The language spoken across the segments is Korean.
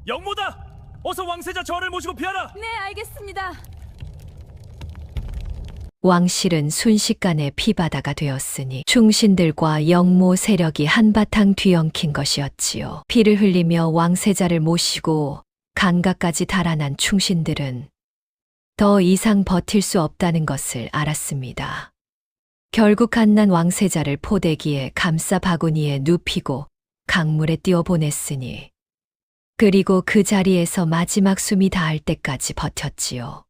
영모다! 어서 왕세자 절을 모시고 피하라! 네, 알겠습니다. 왕실은 순식간에 피바다가 되었으니 충신들과 영모 세력이 한바탕 뒤엉킨 것이었지요. 피를 흘리며 왕세자를 모시고 강가까지 달아난 충신들은 더 이상 버틸 수 없다는 것을 알았습니다. 결국 갓난 왕세자를 포대기에 감싸 바구니에 눕히고 강물에 띄워보냈으니 그리고 그 자리에서 마지막 숨이 닿을 때까지 버텼지요.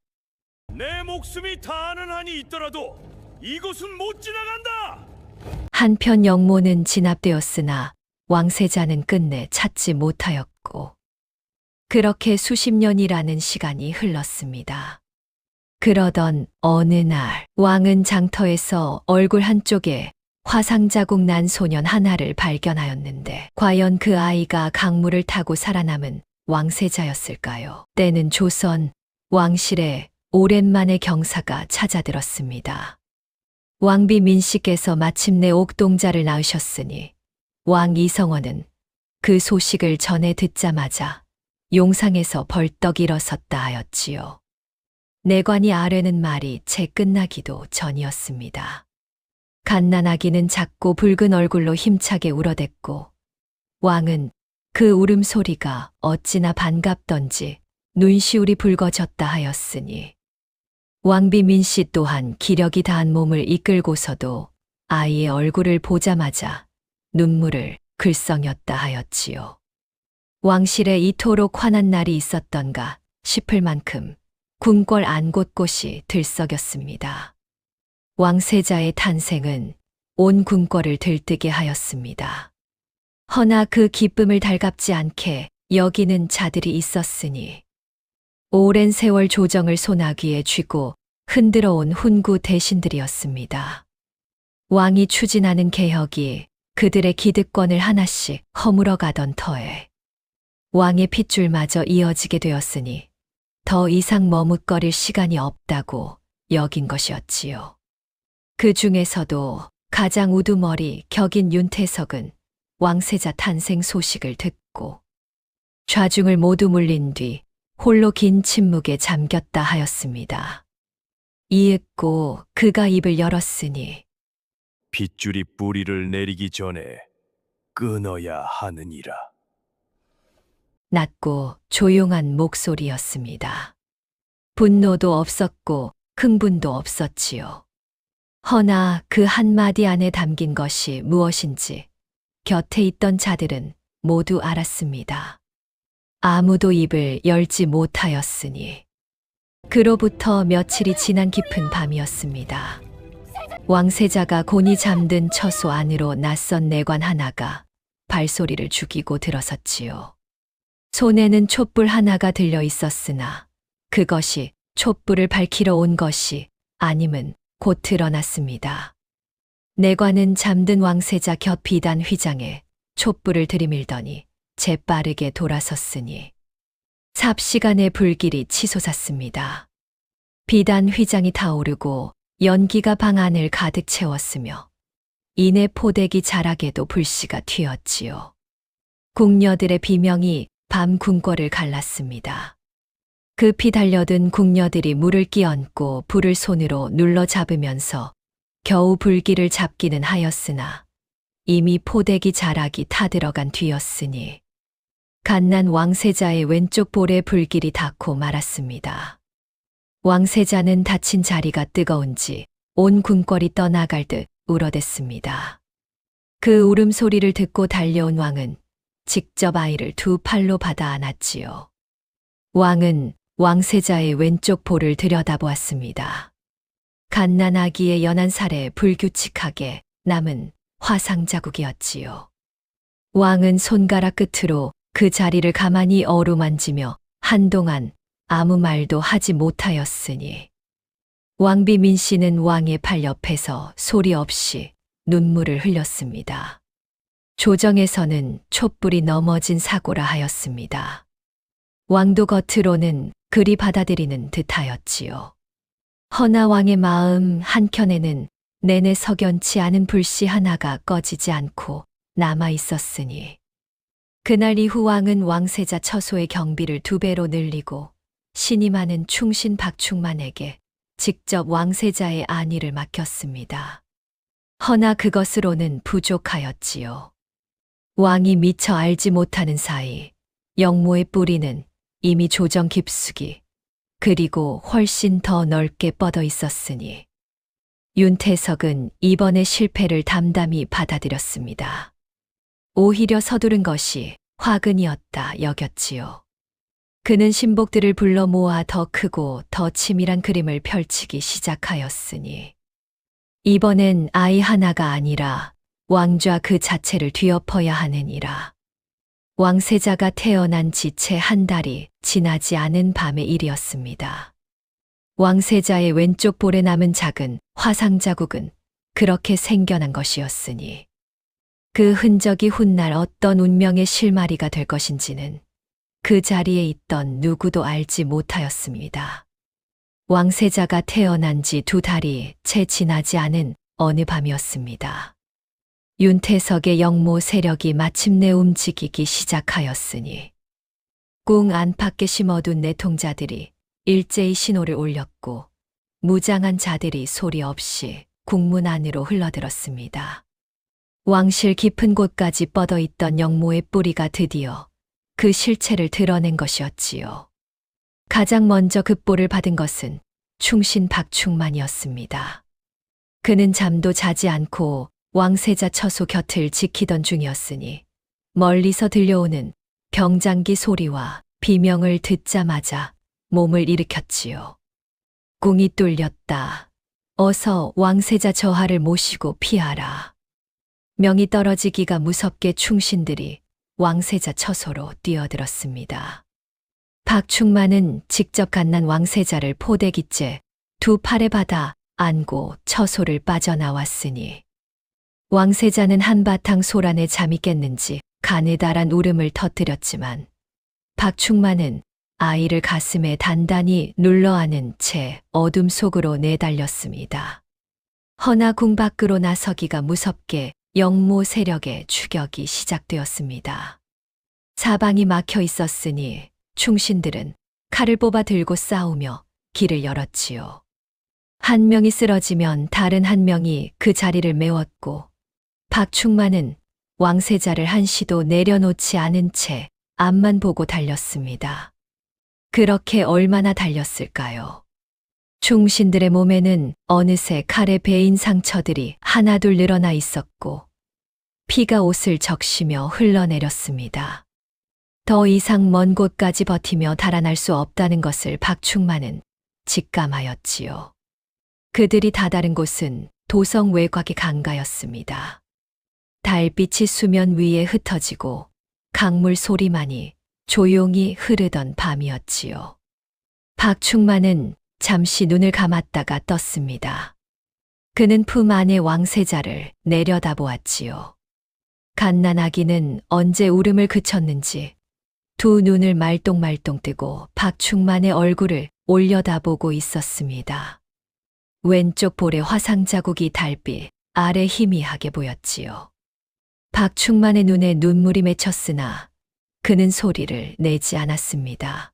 내 목숨이 다하는 한이 있더라도 이곳은 못 지나간다! 한편 영모는 진압되었으나 왕세자는 끝내 찾지 못하였고 그렇게 수십 년이라는 시간이 흘렀습니다. 그러던 어느 날 왕은 장터에서 얼굴 한쪽에 화상 자국 난 소년 하나를 발견하였는데 과연 그 아이가 강물을 타고 살아남은 왕세자였을까요? 때는 조선 왕실에 오랜만에 경사가 찾아들었습니다. 왕비 민씨께서 마침내 옥동자를 낳으셨으니 왕 이성원은 그 소식을 전해 듣자마자 용상에서 벌떡 일어섰다 하였지요. 내관이 아뢰는 말이 채 끝나기도 전이었습니다. 갓난아기는 작고 붉은 얼굴로 힘차게 울어댔고 왕은 그 울음소리가 어찌나 반갑던지 눈시울이 붉어졌다 하였으니 왕비 민씨 또한 기력이 다한 몸을 이끌고서도 아이의 얼굴을 보자마자 눈물을 글썽였다 하였지요. 왕실에 이토록 환한 날이 있었던가 싶을 만큼 궁궐 안 곳곳이 들썩였습니다. 왕세자의 탄생은 온 궁궐을 들뜨게 하였습니다. 허나 그 기쁨을 달갑지 않게 여기는 자들이 있었으니 오랜 세월 조정을 소나기에 쥐고 흔들어 온 훈구 대신들이었습니다. 왕이 추진하는 개혁이 그들의 기득권을 하나씩 허물어 가던 터에 왕의 핏줄마저 이어지게 되었으니 더 이상 머뭇거릴 시간이 없다고 여긴 것이었지요. 그 중에서도 가장 우두머리 격인 윤태석은 왕세자 탄생 소식을 듣고 좌중을 모두 물린 뒤 홀로 긴 침묵에 잠겼다 하였습니다. 이윽고 그가 입을 열었으니 빗줄이 뿌리를 내리기 전에 끊어야 하느니라. 낮고 조용한 목소리였습니다. 분노도 없었고 흥분도 없었지요. 허나 그 한마디 안에 담긴 것이 무엇인지 곁에 있던 자들은 모두 알았습니다. 아무도 입을 열지 못하였으니 그로부터 며칠이 지난 깊은 밤이었습니다. 왕세자가 곤히 잠든 처소 안으로 낯선 내관 하나가 발소리를 죽이고 들어섰지요. 손에는 촛불 하나가 들려 있었으나 그것이 촛불을 밝히러 온 것이 아님은 곧 드러났습니다. 내관은 잠든 왕세자 곁 비단 휘장에 촛불을 들이밀더니 재빠르게 돌아섰으니 삽시간에 불길이 치솟았습니다. 비단 휘장이 타오르고 연기가 방 안을 가득 채웠으며 이내 포대기 자락에도 불씨가 튀었지요. 궁녀들의 비명이 밤 궁궐을 갈랐습니다. 급히 달려든 궁녀들이 물을 끼얹고 불을 손으로 눌러 잡으면서 겨우 불길을 잡기는 하였으나 이미 포대기 자락이 타들어간 뒤였으니 갓난 왕세자의 왼쪽 볼에 불길이 닿고 말았습니다. 왕세자는 다친 자리가 뜨거운지 온 궁궐이 떠나갈 듯 울어댔습니다. 그 울음소리를 듣고 달려온 왕은 직접 아이를 두 팔로 받아 안았지요. 왕은 왕세자의 왼쪽 볼을 들여다보았습니다. 갓난 아기의 연한 살에 불규칙하게 남은 화상 자국이었지요. 왕은 손가락 끝으로 그 자리를 가만히 어루만지며 한동안 아무 말도 하지 못하였으니 왕비 민씨는 왕의 팔 옆에서 소리 없이 눈물을 흘렸습니다. 조정에서는 촛불이 넘어진 사고라 하였습니다. 왕도 겉으로는 그리 받아들이는 듯하였지요. 허나 왕의 마음 한켠에는 내내 석연치 않은 불씨 하나가 꺼지지 않고 남아 있었으니 그날 이후 왕은 왕세자 처소의 경비를 2배로 늘리고 신이 많은 충신 박충만에게 직접 왕세자의 안위를 맡겼습니다. 허나 그것으로는 부족하였지요. 왕이 미처 알지 못하는 사이 영모의 뿌리는 이미 조정 깊숙이 그리고 훨씬 더 넓게 뻗어 있었으니 윤태석은 이번의 실패를 담담히 받아들였습니다. 오히려 서두른 것이 화근이었다 여겼지요. 그는 신복들을 불러 모아 더 크고 더 치밀한 그림을 펼치기 시작하였으니 이번엔 아이 하나가 아니라 왕좌 그 자체를 뒤엎어야 하느니라. 왕세자가 태어난 지 채 1달이 지나지 않은 밤의 일이었습니다. 왕세자의 왼쪽 볼에 남은 작은 화상 자국은 그렇게 생겨난 것이었으니 그 흔적이 훗날 어떤 운명의 실마리가 될 것인지는 그 자리에 있던 누구도 알지 못하였습니다. 왕세자가 태어난 지 2달이 채 지나지 않은 어느 밤이었습니다. 윤태석의 영모 세력이 마침내 움직이기 시작하였으니 궁 안팎에 심어둔 내통자들이 일제히 신호를 올렸고 무장한 자들이 소리 없이 궁문 안으로 흘러들었습니다. 왕실 깊은 곳까지 뻗어 있던 영모의 뿌리가 드디어 그 실체를 드러낸 것이었지요. 가장 먼저 급보를 받은 것은 충신 박충만이었습니다. 그는 잠도 자지 않고 왕세자 처소 곁을 지키던 중이었으니 멀리서 들려오는 병장기 소리와 비명을 듣자마자 몸을 일으켰지요. 궁이 뚫렸다. 어서 왕세자 저하를 모시고 피하라. 명이 떨어지기가 무섭게 충신들이 왕세자 처소로 뛰어들었습니다. 박충만은 직접 갓난 왕세자를 포대기째 2 팔에 받아 안고 처소를 빠져나왔으니 왕세자는 한바탕 소란에 잠이 깼는지 가느다란 울음을 터뜨렸지만 박충만은 아이를 가슴에 단단히 눌러 안은 채 어둠 속으로 내달렸습니다. 허나 궁 밖으로 나서기가 무섭게 영모 세력의 추격이 시작되었습니다. 사방이 막혀 있었으니 충신들은 칼을 뽑아 들고 싸우며 길을 열었지요. 한 명이 쓰러지면 다른 한 명이 그 자리를 메웠고 박충만은 왕세자를 한시도 내려놓지 않은 채 앞만 보고 달렸습니다. 그렇게 얼마나 달렸을까요? 충신들의 몸에는 어느새 칼에 베인 상처들이 하나둘 늘어나 있었고 피가 옷을 적시며 흘러내렸습니다. 더 이상 먼 곳까지 버티며 달아날 수 없다는 것을 박충만은 직감하였지요. 그들이 다다른 곳은 도성 외곽의 강가였습니다. 달빛이 수면 위에 흩어지고 강물 소리만이 조용히 흐르던 밤이었지요. 박충만은 잠시 눈을 감았다가 떴습니다. 그는 품 안의 왕세자를 내려다보았지요. 갓난아기는 언제 울음을 그쳤는지 2 눈을 말똥말똥 뜨고 박충만의 얼굴을 올려다보고 있었습니다. 왼쪽 볼에 화상 자국이 달빛 아래 희미하게 보였지요. 박충만의 눈에 눈물이 맺혔으나 그는 소리를 내지 않았습니다.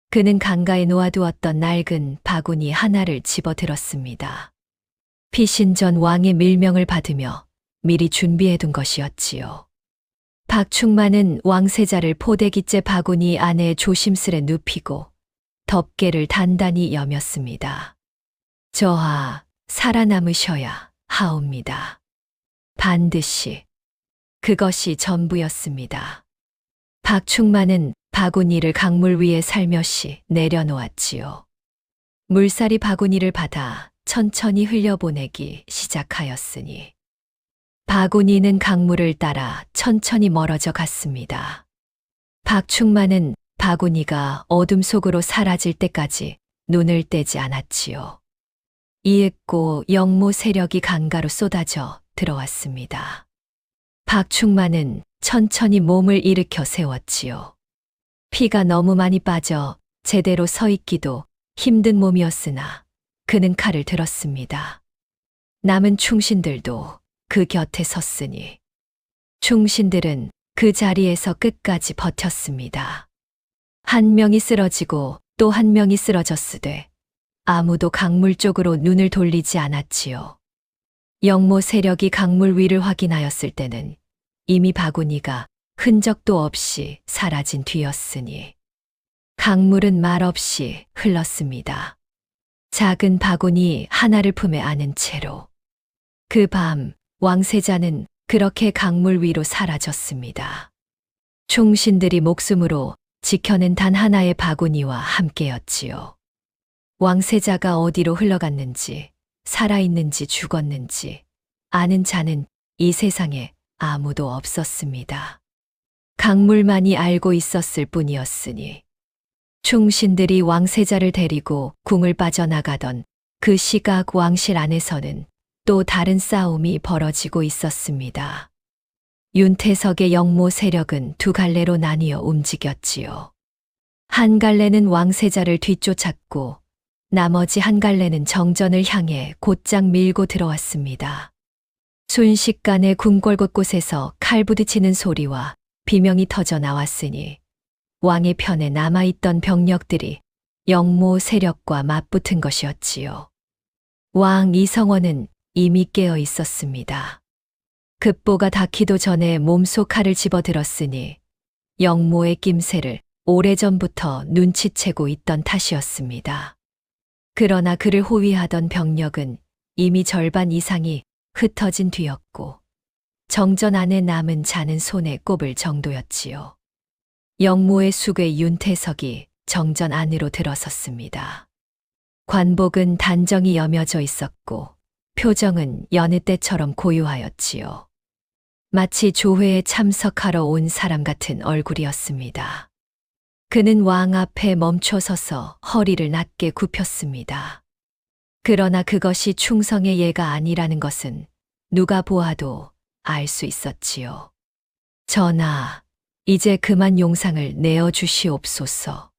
그는 강가에 놓아두었던 낡은 바구니 하나를 집어들었습니다. 피신전 왕의 밀명을 받으며 미리 준비해둔 것이었지요. 박충만은 왕세자를 포대기째 바구니 안에 조심스레 눕히고 덮개를 단단히 여몄습니다. 저하 살아남으셔야 하옵니다. 반드시. 그것이 전부였습니다. 박충만은 바구니를 강물 위에 살며시 내려놓았지요. 물살이 바구니를 받아 천천히 흘려보내기 시작하였으니 바구니는 강물을 따라 천천히 멀어져 갔습니다. 박충만은 바구니가 어둠 속으로 사라질 때까지 눈을 떼지 않았지요. 이윽고 영모 세력이 강가로 쏟아져 들어왔습니다. 박충만은 천천히 몸을 일으켜 세웠지요. 피가 너무 많이 빠져 제대로 서 있기도 힘든 몸이었으나 그는 칼을 들었습니다. 남은 충신들도 그 곁에 섰으니 충신들은 그 자리에서 끝까지 버텼습니다. 한 명이 쓰러지고 또 한 명이 쓰러졌으되 아무도 강물 쪽으로 눈을 돌리지 않았지요. 영모 세력이 강물 위를 확인하였을 때는 이미 바구니가 흔적도 없이 사라진 뒤였으니 강물은 말없이 흘렀습니다. 작은 바구니 하나를 품에 안은 채로 그 밤 왕세자는 그렇게 강물 위로 사라졌습니다. 충신들이 목숨으로 지켜낸 단 하나의 바구니와 함께였지요. 왕세자가 어디로 흘러갔는지, 살아있는지 죽었는지 아는 자는 이 세상에 아무도 없었습니다. 강물만이 알고 있었을 뿐이었으니 충신들이 왕세자를 데리고 궁을 빠져나가던 그 시각 왕실 안에서는 또 다른 싸움이 벌어지고 있었습니다. 윤태석의 영모 세력은 두 갈래로 나뉘어 움직였지요. 한 갈래는 왕세자를 뒤쫓았고 나머지 한 갈래는 정전을 향해 곧장 밀고 들어왔습니다. 순식간에 궁궐 곳곳에서 칼 부딪히는 소리와 비명이 터져 나왔으니 왕의 편에 남아있던 병력들이 영모 세력과 맞붙은 것이었지요. 왕 이성원은 이미 깨어 있었습니다. 급보가 닿기도 전에 몸속 칼을 집어들었으니 영모의 낌새를 오래전부터 눈치채고 있던 탓이었습니다. 그러나 그를 호위하던 병력은 이미 절반 이상이 흩어진 뒤였고 정전 안에 남은 자는 손에 꼽을 정도였지요. 영모의 수괴 윤태석이 정전 안으로 들어섰습니다. 관복은 단정히 여며져 있었고 표정은 여느 때처럼 고요하였지요. 마치 조회에 참석하러 온 사람 같은 얼굴이었습니다. 그는 왕 앞에 멈춰 서서 허리를 낮게 굽혔습니다. 그러나 그것이 충성의 예가 아니라는 것은 누가 보아도 알 수 있었지요. 전하, 이제 그만 용상을 내어 주시옵소서.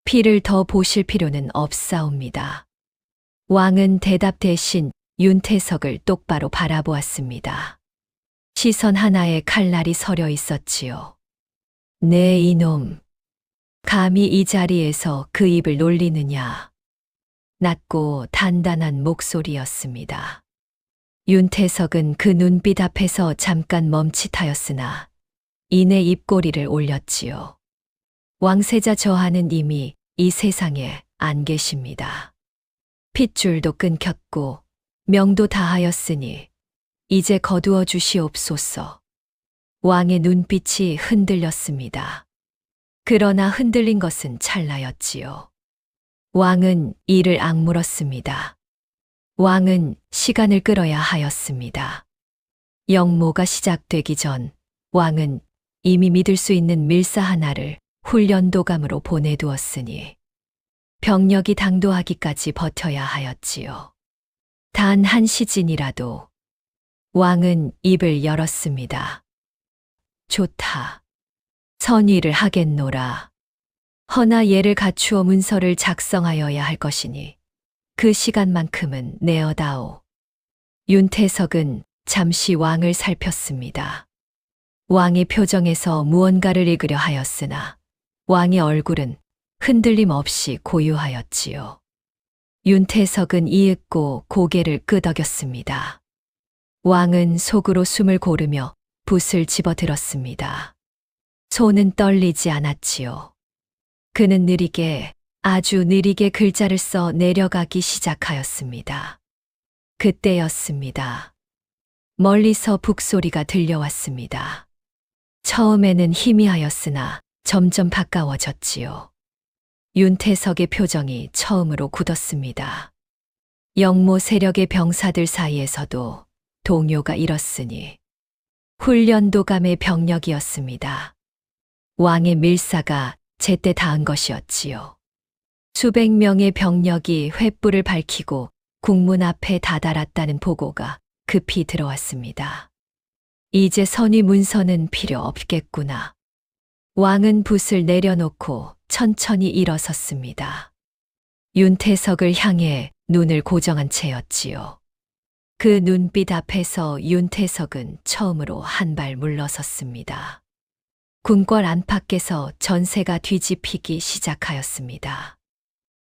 피를 더 보실 필요는 없사옵니다. 왕은 대답 대신 윤태석을 똑바로 바라보았습니다. 시선 하나에 칼날이 서려 있었지요. 네 이놈, 감히 이 자리에서 그 입을 놀리느냐. 낮고 단단한 목소리였습니다. 윤태석은 그 눈빛 앞에서 잠깐 멈칫하였으나 이내 입꼬리를 올렸지요. 왕세자 저하는 이미 이 세상에 안 계십니다. 핏줄도 끊겼고 명도 다하였으니 이제 거두어 주시옵소서. 왕의 눈빛이 흔들렸습니다. 그러나 흔들린 것은 찰나였지요. 왕은 이를 악물었습니다. 왕은 시간을 끌어야 하였습니다. 영모가 시작되기 전 왕은 이미 믿을 수 있는 밀사 하나를 훈련도감으로 보내두었으니 병력이 당도하기까지 버텨야 하였지요. 단 한 시진이라도 왕은 입을 열었습니다. 좋다. 선의를 하겠노라. 허나 예를 갖추어 문서를 작성하여야 할 것이니 그 시간만큼은 내어다오. 윤태석은 잠시 왕을 살폈습니다. 왕의 표정에서 무언가를 읽으려 하였으나 왕의 얼굴은 흔들림 없이 고요하였지요. 윤태석은 이윽고 고개를 끄덕였습니다. 왕은 속으로 숨을 고르며 붓을 집어들었습니다. 손은 떨리지 않았지요. 그는 느리게, 아주 느리게 글자를 써 내려가기 시작하였습니다. 그때였습니다. 멀리서 북소리가 들려왔습니다. 처음에는 희미하였으나 점점 가까워졌지요. 윤태석의 표정이 처음으로 굳었습니다. 영모 세력의 병사들 사이에서도 동요가 일었으니 훈련도감의 병력이었습니다. 왕의 밀사가 제때 닿은 것이었지요. 수백 명의 병력이 횃불을 밝히고 국문 앞에 다다랐다는 보고가 급히 들어왔습니다. 이제 선의 문서는 필요 없겠구나. 왕은 붓을 내려놓고 천천히 일어섰습니다. 윤태석을 향해 눈을 고정한 채였지요. 그 눈빛 앞에서 윤태석은 처음으로 한 발 물러섰습니다. 궁궐 안팎에서 전세가 뒤집히기 시작하였습니다.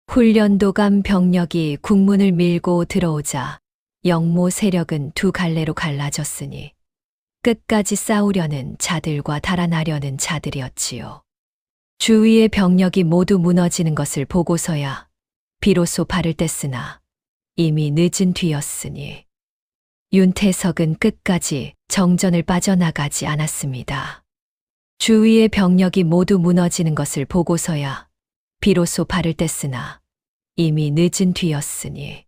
훈련도감 병력이 국문을 밀고 들어오자 영모 세력은 두 갈래로 갈라졌으니 끝까지 싸우려는 자들과 달아나려는 자들이었지요. 주위의 병력이 모두 무너지는 것을 보고서야 비로소 발을 뗐으나 이미 늦은 뒤였으니 윤태석은 끝까지 정전을 빠져나가지 않았습니다. 주위의 병력이 모두 무너지는 것을 보고서야 비로소 발을 뗐으나 이미 늦은 뒤였으니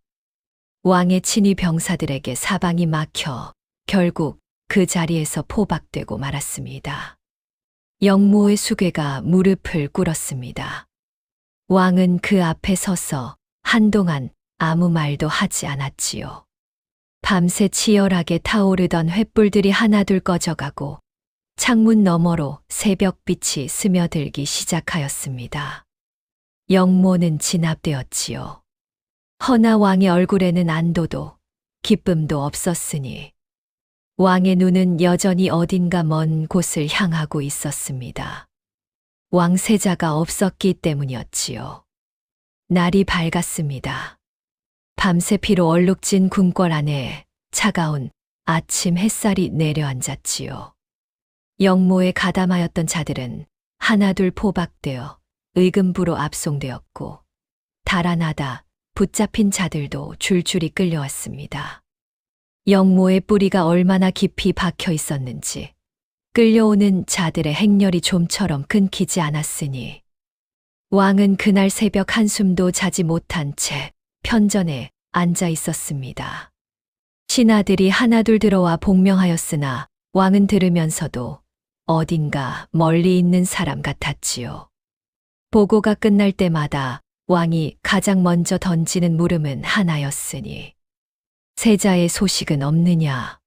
왕의 친위 병사들에게 사방이 막혀 결국 그 자리에서 포박되고 말았습니다. 영모의 수괴가 무릎을 꿇었습니다. 왕은 그 앞에 서서 한동안 아무 말도 하지 않았지요. 밤새 치열하게 타오르던 횃불들이 하나둘 꺼져가고 창문 너머로 새벽빛이 스며들기 시작하였습니다. 영모는 진압되었지요. 허나 왕의 얼굴에는 안도도 기쁨도 없었으니 왕의 눈은 여전히 어딘가 먼 곳을 향하고 있었습니다. 왕세자가 없었기 때문이었지요. 날이 밝았습니다. 밤새 피로 얼룩진 궁궐 안에 차가운 아침 햇살이 내려앉았지요. 영모에 가담하였던 자들은 하나둘 포박되어 의금부로 압송되었고 달아나다 붙잡힌 자들도 줄줄이 끌려왔습니다. 영모의 뿌리가 얼마나 깊이 박혀 있었는지 끌려오는 자들의 행렬이 좀처럼 끊기지 않았으니 왕은 그날 새벽 한숨도 자지 못한 채 편전에 앉아 있었습니다. 신하들이 하나둘 들어와 복명하였으나 왕은 들으면서도 어딘가 멀리 있는 사람 같았지요. 보고가 끝날 때마다 왕이 가장 먼저 던지는 물음은 하나였으니 세자의 소식은 없느냐.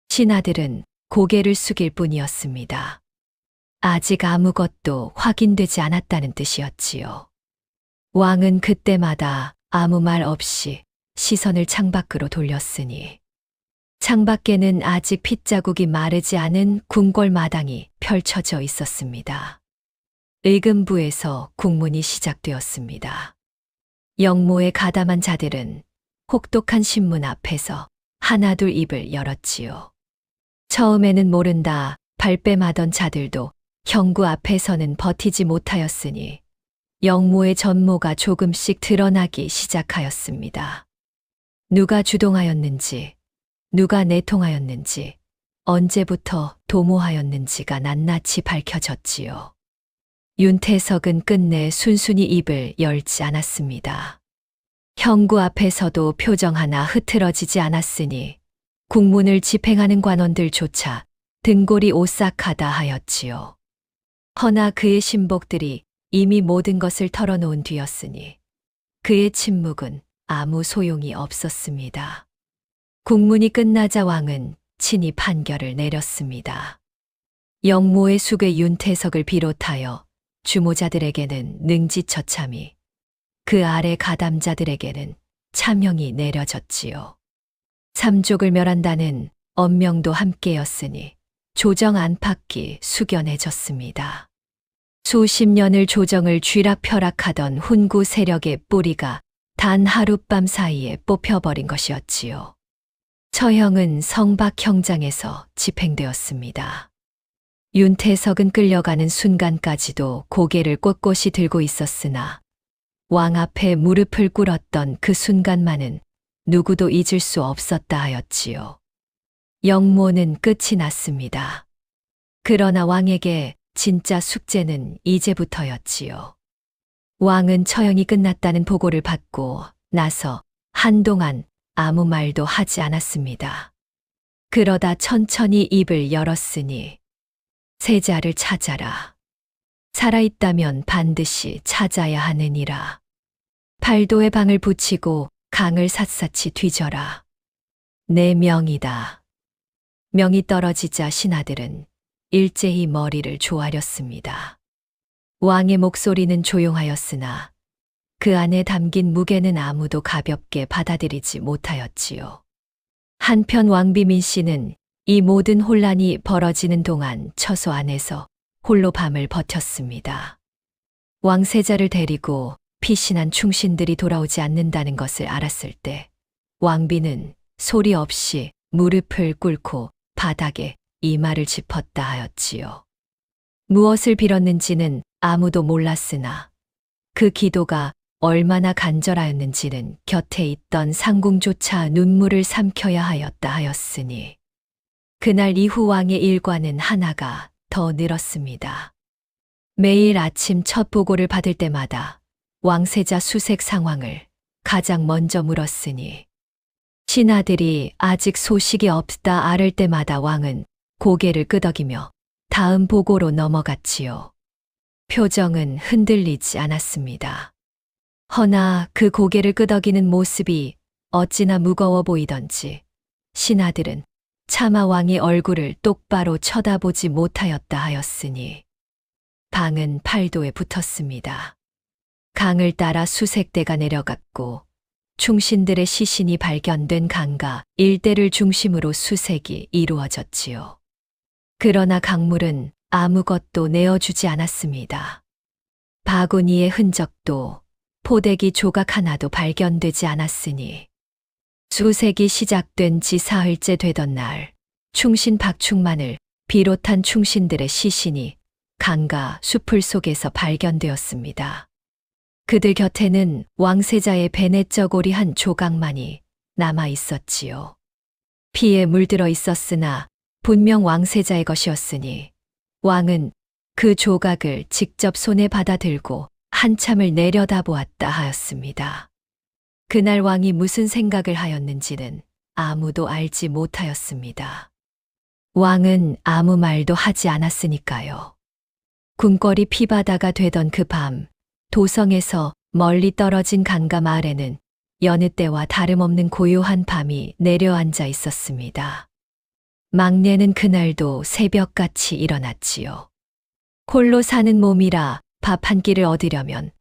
신하들은 고개를 숙일 뿐이었습니다. 아직 아무것도 확인되지 않았다는 뜻이었지요. 왕은 그때마다 아무 말 없이 시선을 창밖으로 돌렸으니 창밖에는 아직 핏자국이 마르지 않은 궁궐 마당이 펼쳐져 있었습니다. 의금부에서 국문이 시작되었습니다. 영모에 가담한 자들은 혹독한 신문 앞에서 하나둘 입을 열었지요. 처음에는 모른다 발뺌하던 자들도 형구 앞에서는 버티지 못하였으니 영모의 전모가 조금씩 드러나기 시작하였습니다. 누가 주동하였는지, 누가 내통하였는지, 언제부터 도모하였는지가 낱낱이 밝혀졌지요. 윤태석은 끝내 순순히 입을 열지 않았습니다. 형구 앞에서도 표정 하나 흐트러지지 않았으니 국문을 집행하는 관원들조차 등골이 오싹하다 하였지요. 허나 그의 신복들이 이미 모든 것을 털어놓은 뒤였으니 그의 침묵은 아무 소용이 없었습니다. 국문이 끝나자 왕은 친히 판결을 내렸습니다. 영모의 숙의 윤태석을 비롯하여 주모자들에게는 능지처참히, 그 아래 가담자들에게는 참형이 내려졌지요. 삼족을 멸한다는 엄명도 함께였으니 조정 안팎이 숙연해졌습니다. 수십 년을 조정을 쥐락펴락하던 훈구 세력의 뿌리가 단 하룻밤 사이에 뽑혀버린 것이었지요. 처형은 성박형장에서 집행되었습니다. 윤태석은 끌려가는 순간까지도 고개를 꼿꼿이 들고 있었으나 왕 앞에 무릎을 꿇었던 그 순간만은 누구도 잊을 수 없었다 하였지요. 영모는 끝이 났습니다. 그러나 왕에게 진짜 숙제는 이제부터였지요. 왕은 처형이 끝났다는 보고를 받고 나서 한동안 아무 말도 하지 않았습니다. 그러다 천천히 입을 열었으니 세자를 찾아라. 살아있다면 반드시 찾아야 하느니라. 팔도에 방을 붙이고 강을 샅샅이 뒤져라. 내 명이다. 명이 떨어지자 신하들은 일제히 머리를 조아렸습니다. 왕의 목소리는 조용하였으나 그 안에 담긴 무게는 아무도 가볍게 받아들이지 못하였지요. 한편 왕비민 씨는 이 모든 혼란이 벌어지는 동안 처소 안에서 홀로 밤을 버텼습니다. 왕세자를 데리고 피신한 충신들이 돌아오지 않는다는 것을 알았을 때 왕비는 소리 없이 무릎을 꿇고 바닥에 이마를 짚었다 하였지요. 무엇을 빌었는지는 아무도 몰랐으나 그 기도가 얼마나 간절하였는지는 곁에 있던 상궁조차 눈물을 삼켜야 하였다 하였으니 그날 이후 왕의 일과는 하나가 더 늘었습니다. 매일 아침 첫 보고를 받을 때마다 왕세자 수색 상황을 가장 먼저 물었으니 신하들이 아직 소식이 없다 아를 때마다 왕은 고개를 끄덕이며 다음 보고로 넘어갔지요. 표정은 흔들리지 않았습니다. 허나 그 고개를 끄덕이는 모습이 어찌나 무거워 보이던지 신하들은 차마 왕의 얼굴을 똑바로 쳐다보지 못하였다 하였으니 방은 팔도에 붙었습니다. 강을 따라 수색대가 내려갔고 충신들의 시신이 발견된 강가 일대를 중심으로 수색이 이루어졌지요. 그러나 강물은 아무것도 내어주지 않았습니다. 바구니의 흔적도 포대기 조각 하나도 발견되지 않았으니 수색이 시작된 지 사흘째 되던 날 충신 박충만을 비롯한 충신들의 시신이 강가 수풀 속에서 발견되었습니다. 그들 곁에는 왕세자의 베네쩌고리 한 조각만이 남아 있었지요. 피에 물들어 있었으나 분명 왕세자의 것이었으니 왕은 그 조각을 직접 손에 받아 들고 한참을 내려다보았다 하였습니다. 그날 왕이 무슨 생각을 하였는지는 아무도 알지 못하였습니다. 왕은 아무 말도 하지 않았으니까요. 궁궐이 피바다가 되던 그 밤, 도성에서 멀리 떨어진 강가 마을에는 여느 때와 다름없는 고요한 밤이 내려앉아 있었습니다. 막내는 그날도 새벽같이 일어났지요. 홀로 사는 몸이라 밥 한 끼를 얻으려면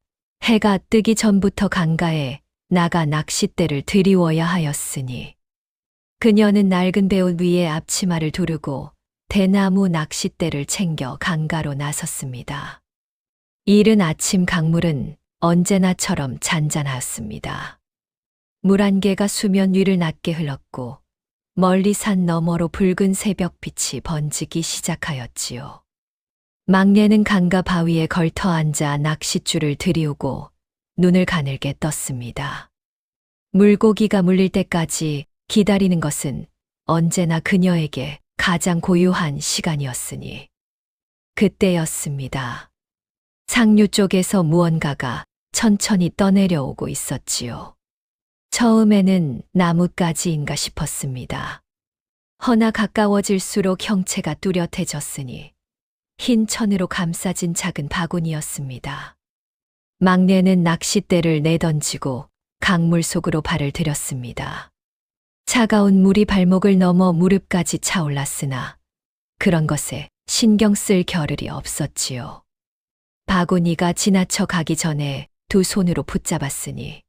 해가 뜨기 전부터 강가에 나가 낚싯대를 들이워야 하였으니 그녀는 낡은 배옷 위에 앞치마를 두르고 대나무 낚싯대를 챙겨 강가로 나섰습니다. 이른 아침 강물은 언제나처럼 잔잔하였습니다. 물 한 개가 수면 위를 낮게 흘렀고 멀리 산 너머로 붉은 새벽빛이 번지기 시작하였지요. 막내는 강가 바위에 걸터 앉아 낚싯줄을 들이우고 눈을 가늘게 떴습니다. 물고기가 물릴 때까지 기다리는 것은 언제나 그녀에게 가장 고요한 시간이었으니 그때였습니다. 상류 쪽에서 무언가가 천천히 떠내려오고 있었지요. 처음에는 나뭇가지인가 싶었습니다. 허나 가까워질수록 형체가 뚜렷해졌으니 흰 천으로 감싸진 작은 바구니였습니다. 막내는 낚싯대를 내던지고 강물 속으로 발을 들였습니다. 차가운 물이 발목을 넘어 무릎까지 차올랐으나 그런 것에 신경 쓸 겨를이 없었지요. 바구니가 지나쳐 가기 전에 두 손으로 붙잡았으니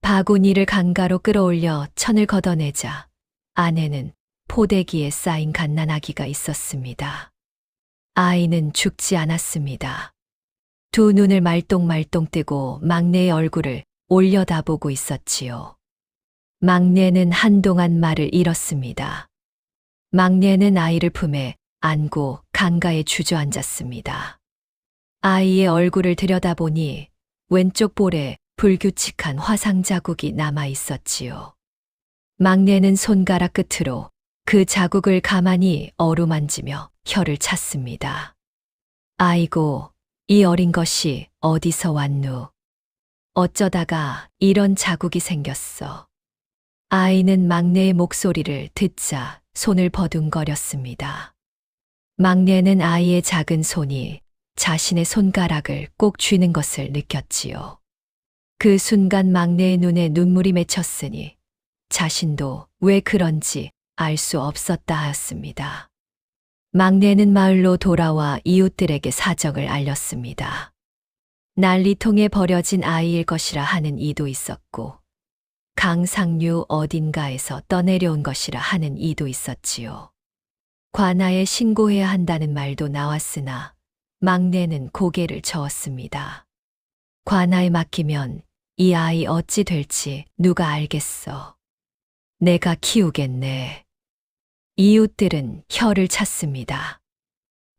바구니를 강가로 끌어올려 천을 걷어내자 안에는 포대기에 쌓인 갓난아기가 있었습니다. 아이는 죽지 않았습니다. 두 눈을 말똥말똥 뜨고 막내의 얼굴을 올려다보고 있었지요. 막내는 한동안 말을 잃었습니다. 막내는 아이를 품에 안고 강가에 주저앉았습니다. 아이의 얼굴을 들여다보니 왼쪽 볼에 불규칙한 화상 자국이 남아 있었지요. 막내는 손가락 끝으로 그 자국을 가만히 어루만지며 혀를 찼습니다. 아이고, 이 어린 것이 어디서 왔누? 어쩌다가 이런 자국이 생겼어. 아이는 막내의 목소리를 듣자 손을 버둥거렸습니다. 막내는 아이의 작은 손이 자신의 손가락을 꼭 쥐는 것을 느꼈지요. 그 순간 막내의 눈에 눈물이 맺혔으니 자신도 왜 그런지 알 수 없었다 하였습니다. 막내는 마을로 돌아와 이웃들에게 사정을 알렸습니다. 난리통에 버려진 아이일 것이라 하는 이도 있었고 강상류 어딘가에서 떠내려온 것이라 하는 이도 있었지요. 관아에 신고해야 한다는 말도 나왔으나 막내는 고개를 저었습니다. 관아에 맡기면 이 아이 어찌 될지 누가 알겠어. 내가 키우겠네. 이웃들은 혀를 찼습니다.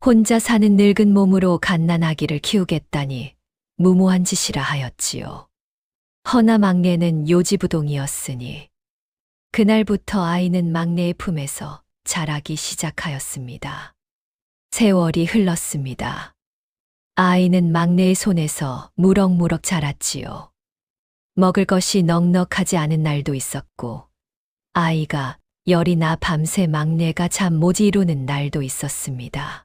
혼자 사는 늙은 몸으로 갓난아기를 키우겠다니 무모한 짓이라 하였지요. 허나 막내는 요지부동이었으니 그날부터 아이는 막내의 품에서 자라기 시작하였습니다. 세월이 흘렀습니다. 아이는 막내의 손에서 무럭무럭 자랐지요. 먹을 것이 넉넉하지 않은 날도 있었고, 아이가 열이 나 밤새 막내가 잠 못 이루는 날도 있었습니다.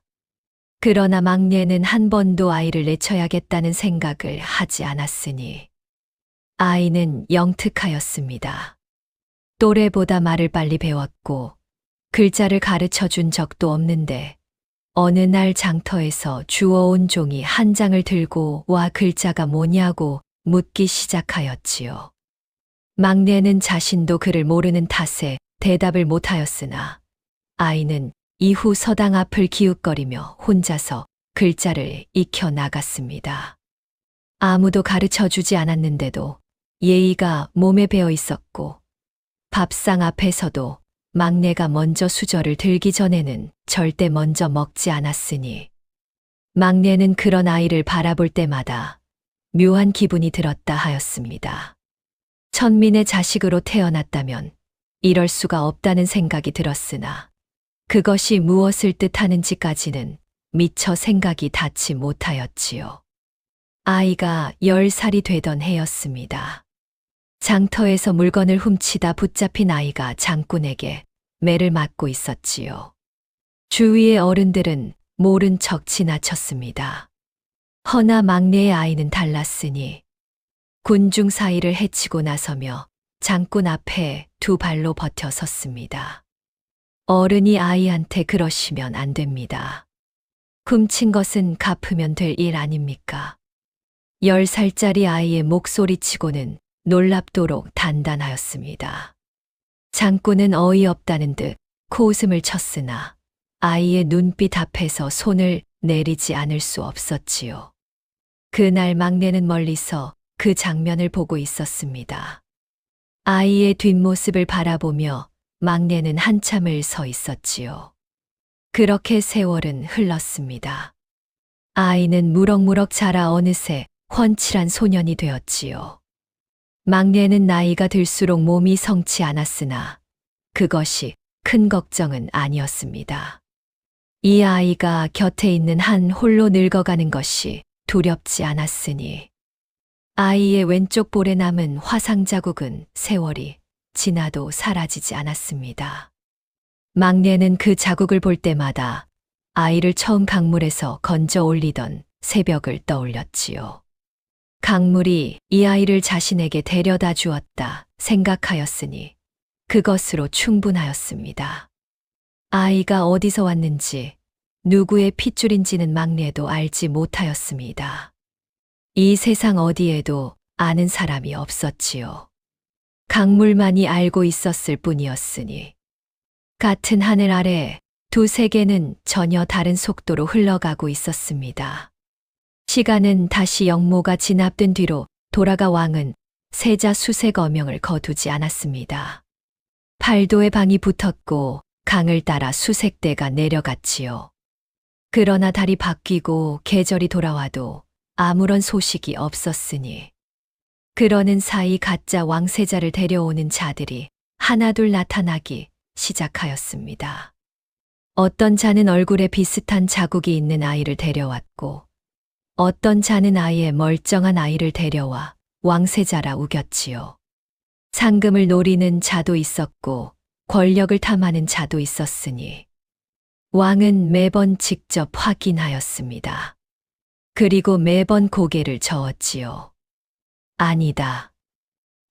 그러나 막내는 한 번도 아이를 내쳐야겠다는 생각을 하지 않았으니, 아이는 영특하였습니다. 또래보다 말을 빨리 배웠고, 글자를 가르쳐 준 적도 없는데, 어느 날 장터에서 주워온 종이 한 장을 들고 와 글자가 뭐냐고 묻기 시작하였지요. 막내는 자신도 글을 모르는 탓에 대답을 못하였으나 아이는 이후 서당 앞을 기웃거리며 혼자서 글자를 익혀 나갔습니다. 아무도 가르쳐 주지 않았는데도 예의가 몸에 배어 있었고 밥상 앞에서도 막내가 먼저 수저를 들기 전에는 절대 먼저 먹지 않았으니 막내는 그런 아이를 바라볼 때마다 묘한 기분이 들었다 하였습니다. 천민의 자식으로 태어났다면 이럴 수가 없다는 생각이 들었으나 그것이 무엇을 뜻하는지까지는 미처 생각이 닿지 못하였지요. 아이가 10살이 되던 해였습니다. 장터에서 물건을 훔치다 붙잡힌 아이가 장꾼에게 매를 맞고 있었지요. 주위의 어른들은 모른 척 지나쳤습니다. 허나 막내의 아이는 달랐으니 군중 사이를 헤치고 나서며 장꾼 앞에 두 발로 버텨 섰습니다. 어른이 아이한테 그러시면 안 됩니다. 훔친 것은 갚으면 될 일 아닙니까? 10살짜리 아이의 목소리치고는 놀랍도록 단단하였습니다. 장꾼은 어이없다는 듯 코웃음을 쳤으나 아이의 눈빛 앞에서 손을 내리지 않을 수 없었지요. 그날 막내는 멀리서 그 장면을 보고 있었습니다. 아이의 뒷모습을 바라보며 막내는 한참을 서 있었지요. 그렇게 세월은 흘렀습니다. 아이는 무럭무럭 자라 어느새 훤칠한 소년이 되었지요. 막내는 나이가 들수록 몸이 성치 않았으나 그것이 큰 걱정은 아니었습니다. 이 아이가 곁에 있는 한 홀로 늙어가는 것이 두렵지 않았으니 아이의 왼쪽 볼에 남은 화상 자국은 세월이 지나도 사라지지 않았습니다. 막내는 그 자국을 볼 때마다 아이를 처음 강물에서 건져 올리던 새벽을 떠올렸지요. 강물이 이 아이를 자신에게 데려다 주었다 생각하였으니 그것으로 충분하였습니다. 아이가 어디서 왔는지 누구의 핏줄인지는 막내도 알지 못하였습니다. 이 세상 어디에도 아는 사람이 없었지요. 강물만이 알고 있었을 뿐이었으니 같은 하늘 아래 두 세계는 전혀 다른 속도로 흘러가고 있었습니다. 시간은 다시 영모가 진압된 뒤로 돌아가 왕은 세자 수색 어명을 거두지 않았습니다. 팔도에 방이 붙었고 강을 따라 수색대가 내려갔지요. 그러나 달이 바뀌고 계절이 돌아와도 아무런 소식이 없었으니 그러는 사이 가짜 왕세자를 데려오는 자들이 하나둘 나타나기 시작하였습니다. 어떤 자는 얼굴에 비슷한 자국이 있는 아이를 데려왔고 어떤 자는 아예 멀쩡한 아이를 데려와 왕세자라 우겼지요. 상금을 노리는 자도 있었고 권력을 탐하는 자도 있었으니 왕은 매번 직접 확인하였습니다. 그리고 매번 고개를 저었지요. 아니다.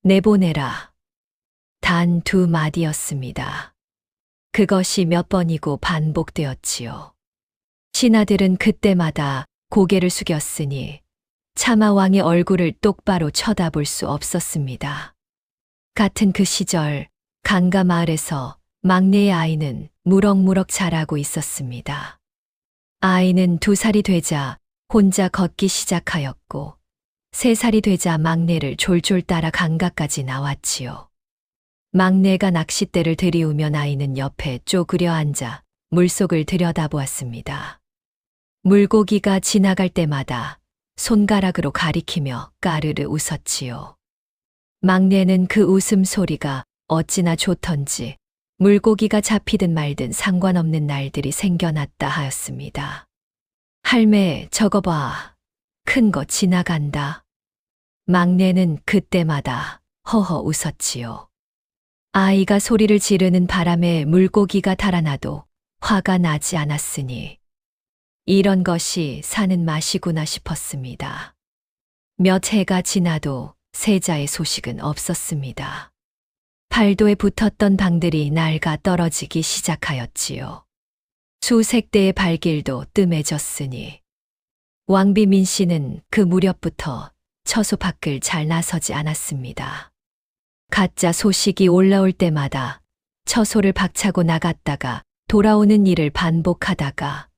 내보내라. 단 두 마디였습니다. 그것이 몇 번이고 반복되었지요. 신하들은 그때마다 고개를 숙였으니 차마 왕의 얼굴을 똑바로 쳐다볼 수 없었습니다. 같은 그 시절 강가 마을에서 막내의 아이는 무럭무럭 자라고 있었습니다. 아이는 2살이 되자 혼자 걷기 시작하였고 3살이 되자 막내를 졸졸 따라 강가까지 나왔지요. 막내가 낚싯대를 들이우면 아이는 옆에 쪼그려 앉아 물속을 들여다보았습니다. 물고기가 지나갈 때마다 손가락으로 가리키며 까르르 웃었지요. 막내는 그 웃음소리가 어찌나 좋던지 물고기가 잡히든 말든 상관없는 날들이 생겨났다 하였습니다. 할매, 저거 봐. 큰 거 지나간다. 막내는 그때마다 허허 웃었지요. 아이가 소리를 지르는 바람에 물고기가 달아나도 화가 나지 않았으니 이런 것이 사는 맛이구나 싶었습니다. 몇 해가 지나도 세자의 소식은 없었습니다. 팔도에 붙었던 방들이 낡아 떨어지기 시작하였지요. 수색 대의 발길도 뜸해졌으니 왕비민 씨는 그 무렵부터 처소 밖을 잘 나서지 않았습니다. 가짜 소식이 올라올 때마다 처소를 박차고 나갔다가 돌아오는 일을 반복하다가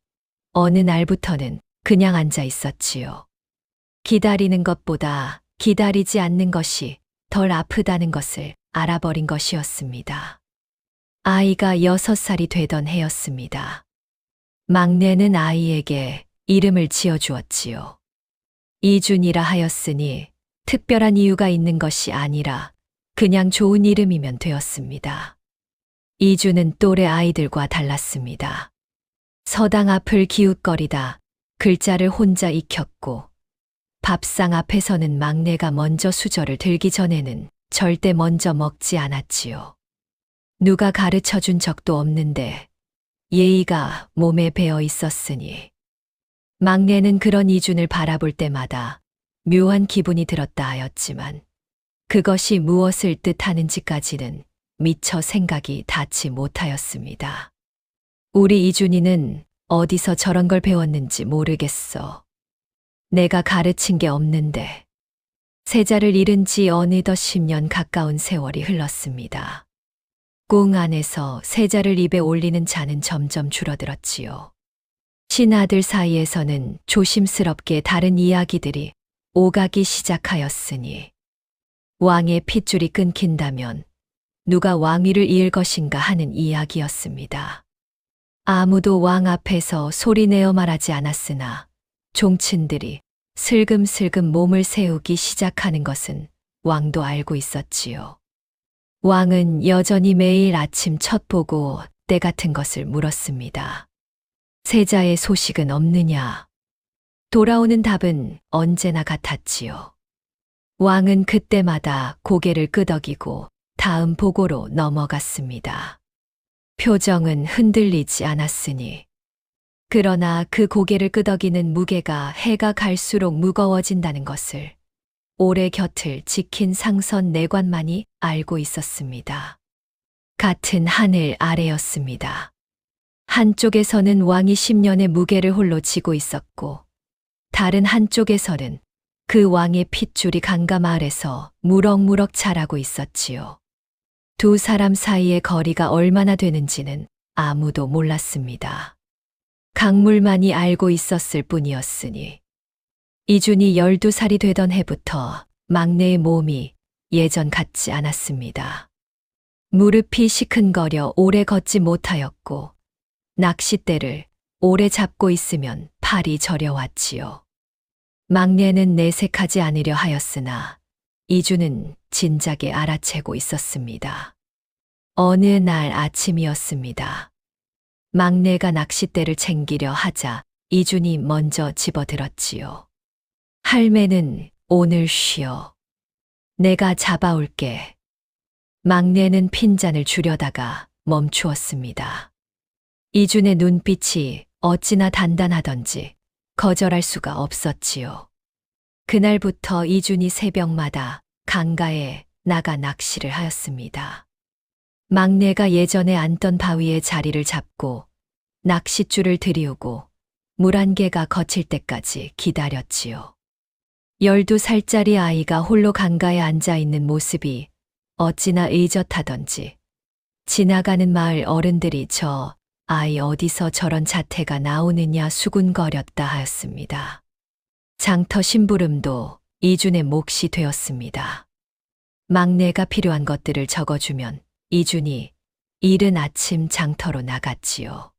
어느 날부터는 그냥 앉아 있었지요. 기다리는 것보다 기다리지 않는 것이 덜 아프다는 것을 알아버린 것이었습니다. 아이가 6살이 되던 해였습니다. 막내는 아이에게 이름을 지어주었지요. 이준이라 하였으니 특별한 이유가 있는 것이 아니라 그냥 좋은 이름이면 되었습니다. 이준은 또래 아이들과 달랐습니다. 서당 앞을 기웃거리다 글자를 혼자 익혔고 밥상 앞에서는 막내가 먼저 수저를 들기 전에는 절대 먼저 먹지 않았지요. 누가 가르쳐 준 적도 없는데 예의가 몸에 배어 있었으니 막내는 그런 이준을 바라볼 때마다 묘한 기분이 들었다 하였지만 그것이 무엇을 뜻하는지까지는 미처 생각이 닿지 못하였습니다. 우리 이준이는 어디서 저런 걸 배웠는지 모르겠어. 내가 가르친 게 없는데. 세자를 잃은 지 어느덧 10년 가까운 세월이 흘렀습니다. 꽁 안에서 세자를 입에 올리는 자는 점점 줄어들었지요. 신하들 사이에서는 조심스럽게 다른 이야기들이 오가기 시작하였으니 왕의 핏줄이 끊긴다면 누가 왕위를 이을 것인가 하는 이야기였습니다. 아무도 왕 앞에서 소리내어 말하지 않았으나 종친들이 슬금슬금 몸을 세우기 시작하는 것은 왕도 알고 있었지요. 왕은 여전히 매일 아침 첫 보고 때 같은 것을 물었습니다. 세자의 소식은 없느냐? 돌아오는 답은 언제나 같았지요. 왕은 그때마다 고개를 끄덕이고 다음 보고로 넘어갔습니다. 표정은 흔들리지 않았으니. 그러나 그 고개를 끄덕이는 무게가 해가 갈수록 무거워진다는 것을 오래 곁을 지킨 상선 내관만이 알고 있었습니다. 같은 하늘 아래였습니다. 한쪽에서는 왕이 10년의 무게를 홀로 지고 있었고 다른 한쪽에서는 그 왕의 핏줄이 강가마을에서 무럭무럭 자라고 있었지요. 두 사람 사이의 거리가 얼마나 되는지는 아무도 몰랐습니다. 강물만이 알고 있었을 뿐이었으니 이준이 12살이 되던 해부터 막내의 몸이 예전 같지 않았습니다. 무릎이 시큰거려 오래 걷지 못하였고 낚싯대를 오래 잡고 있으면 팔이 저려왔지요. 막내는 내색하지 않으려 하였으나 이준은 진작에 알아채고 있었습니다. 어느 날 아침이었습니다. 막내가 낚싯대를 챙기려 하자 이준이 먼저 집어들었지요. 할매는 오늘 쉬어. 내가 잡아올게. 막내는 핀잔을 주려다가 멈추었습니다. 이준의 눈빛이 어찌나 단단하던지 거절할 수가 없었지요. 그날부터 이준이 새벽마다 강가에 나가 낚시를 하였습니다. 막내가 예전에 앉던 바위에 자리를 잡고 낚싯줄을 들이우고 물 한 개가 거칠 때까지 기다렸지요. 12살짜리 아이가 홀로 강가에 앉아 있는 모습이 어찌나 의젓하던지 지나가는 마을 어른들이 저 아이 어디서 저런 자태가 나오느냐 수군거렸다 하였습니다. 장터 심부름도 이준의 몫이 되었습니다. 막내가 필요한 것들을 적어주면 이준이 이른 아침 장터로 나갔지요.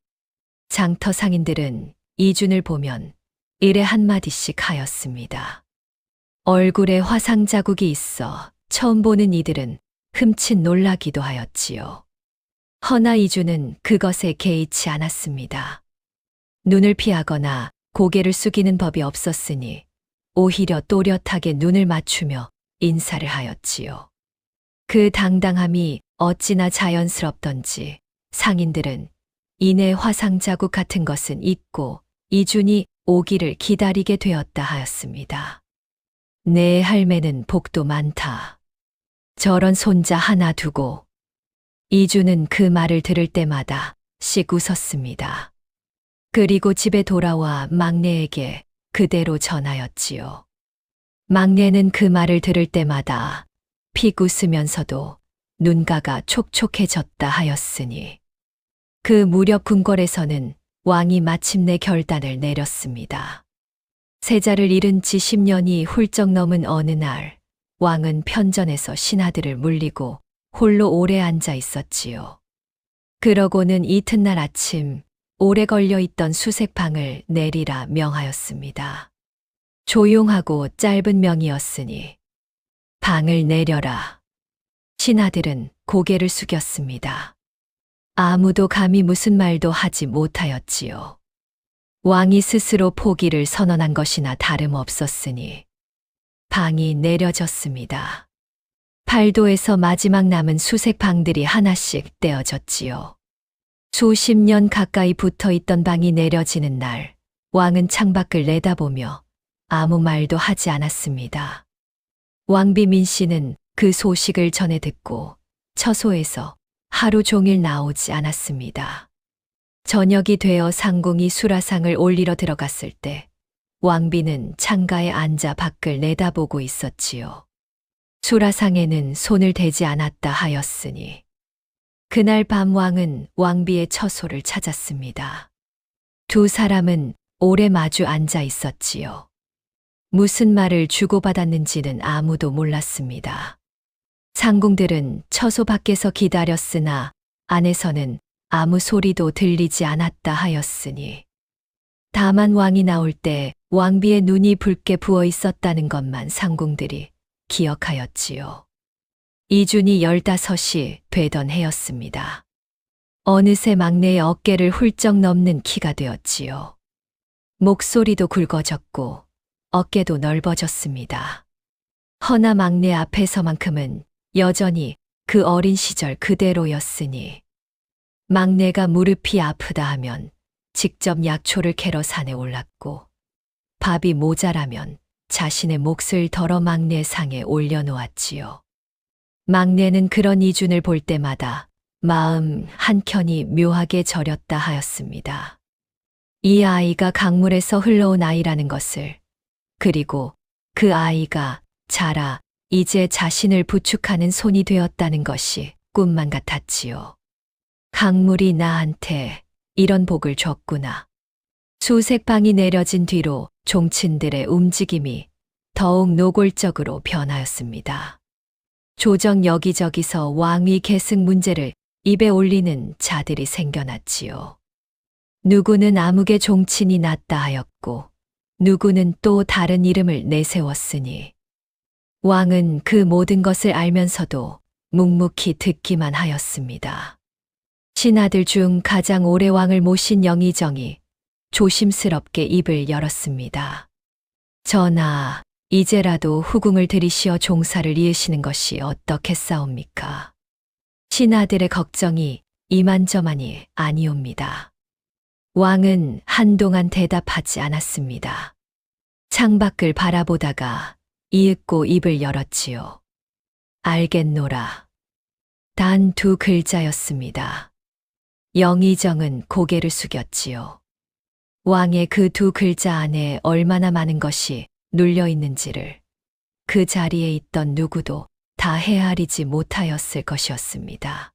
장터 상인들은 이준을 보면 일에 한마디씩 하였습니다. 얼굴에 화상 자국이 있어 처음 보는 이들은 흠칫 놀라기도 하였지요. 허나 이준은 그것에 개의치 않았습니다. 눈을 피하거나 고개를 숙이는 법이 없었으니 오히려 또렷하게 눈을 맞추며 인사를 하였지요. 그 당당함이 어찌나 자연스럽던지 상인들은 이내 화상 자국 같은 것은 잊고 이준이 오기를 기다리게 되었다 하였습니다. 내 할매는 복도 많다. 저런 손자 하나 두고. 이준은 그 말을 들을 때마다 씩 웃었습니다. 그리고 집에 돌아와 막내에게 그대로 전하였지요. 막내는 그 말을 들을 때마다 픽 웃으면서도 눈가가 촉촉해졌다 하였으니 그 무렵 궁궐에서는 왕이 마침내 결단을 내렸습니다. 세자를 잃은 지 10년이 훌쩍 넘은 어느 날 왕은 편전에서 신하들을 물리고 홀로 오래 앉아 있었지요. 그러고는 이튿날 아침 오래 걸려 있던 수색방을 내리라 명하였습니다. 조용하고 짧은 명이었으니 방을 내려라. 신하들은 고개를 숙였습니다. 아무도 감히 무슨 말도 하지 못하였지요. 왕이 스스로 포기를 선언한 것이나 다름없었으니 방이 내려졌습니다. 팔도에서 마지막 남은 수색방들이 하나씩 떼어졌지요. 수십 년 가까이 붙어 있던 방이 내려지는 날, 왕은 창밖을 내다보며 아무 말도 하지 않았습니다. 왕비민 씨는 그 소식을 전해 듣고 처소에서 하루 종일 나오지 않았습니다. 저녁이 되어 상궁이 수라상을 올리러 들어갔을 때 왕비는 창가에 앉아 밖을 내다보고 있었지요. 수라상에는 손을 대지 않았다 하였으니 그날 밤 왕은 왕비의 처소를 찾았습니다. 두 사람은 오래 마주 앉아 있었지요. 무슨 말을 주고받았는지는 아무도 몰랐습니다. 상궁들은 처소 밖에서 기다렸으나 안에서는 아무 소리도 들리지 않았다 하였으니 다만 왕이 나올 때 왕비의 눈이 붉게 부어 있었다는 것만 상궁들이 기억하였지요. 이준이 15이 되던 해였습니다. 어느새 막내의 어깨를 훌쩍 넘는 키가 되었지요. 목소리도 굵어졌고 어깨도 넓어졌습니다. 허나 막내 앞에서만큼은 여전히 그 어린 시절 그대로였으니 막내가 무릎이 아프다 하면 직접 약초를 캐러 산에 올랐고 밥이 모자라면 자신의 몫을 덜어 막내 상에 올려놓았지요. 막내는 그런 이준을 볼 때마다 마음 한켠이 묘하게 저렸다 하였습니다. 이 아이가 강물에서 흘러온 아이라는 것을, 그리고 그 아이가 자라 이제 자신을 부축하는 손이 되었다는 것이 꿈만 같았지요. 강물이 나한테 이런 복을 줬구나. 수색방이 내려진 뒤로 종친들의 움직임이 더욱 노골적으로 변하였습니다. 조정 여기저기서 왕위 계승 문제를 입에 올리는 자들이 생겨났지요. 누구는 암흑의 종친이 났다 하였고 누구는 또 다른 이름을 내세웠으니 왕은 그 모든 것을 알면서도 묵묵히 듣기만 하였습니다. 신하들 중 가장 오래 왕을 모신 영의정이 조심스럽게 입을 열었습니다. 전하, 이제라도 후궁을 들이시어 종사를 이으시는 것이 어떻겠사옵니까? 신하들의 걱정이 이만저만이 아니옵니다. 왕은 한동안 대답하지 않았습니다. 창밖을 바라보다가 이윽고 입을 열었지요. 알겠노라. 단 2 글자였습니다. 영의정은 고개를 숙였지요. 왕의 그 2 글자 안에 얼마나 많은 것이 눌려 있는지를 그 자리에 있던 누구도 다 헤아리지 못하였을 것이었습니다.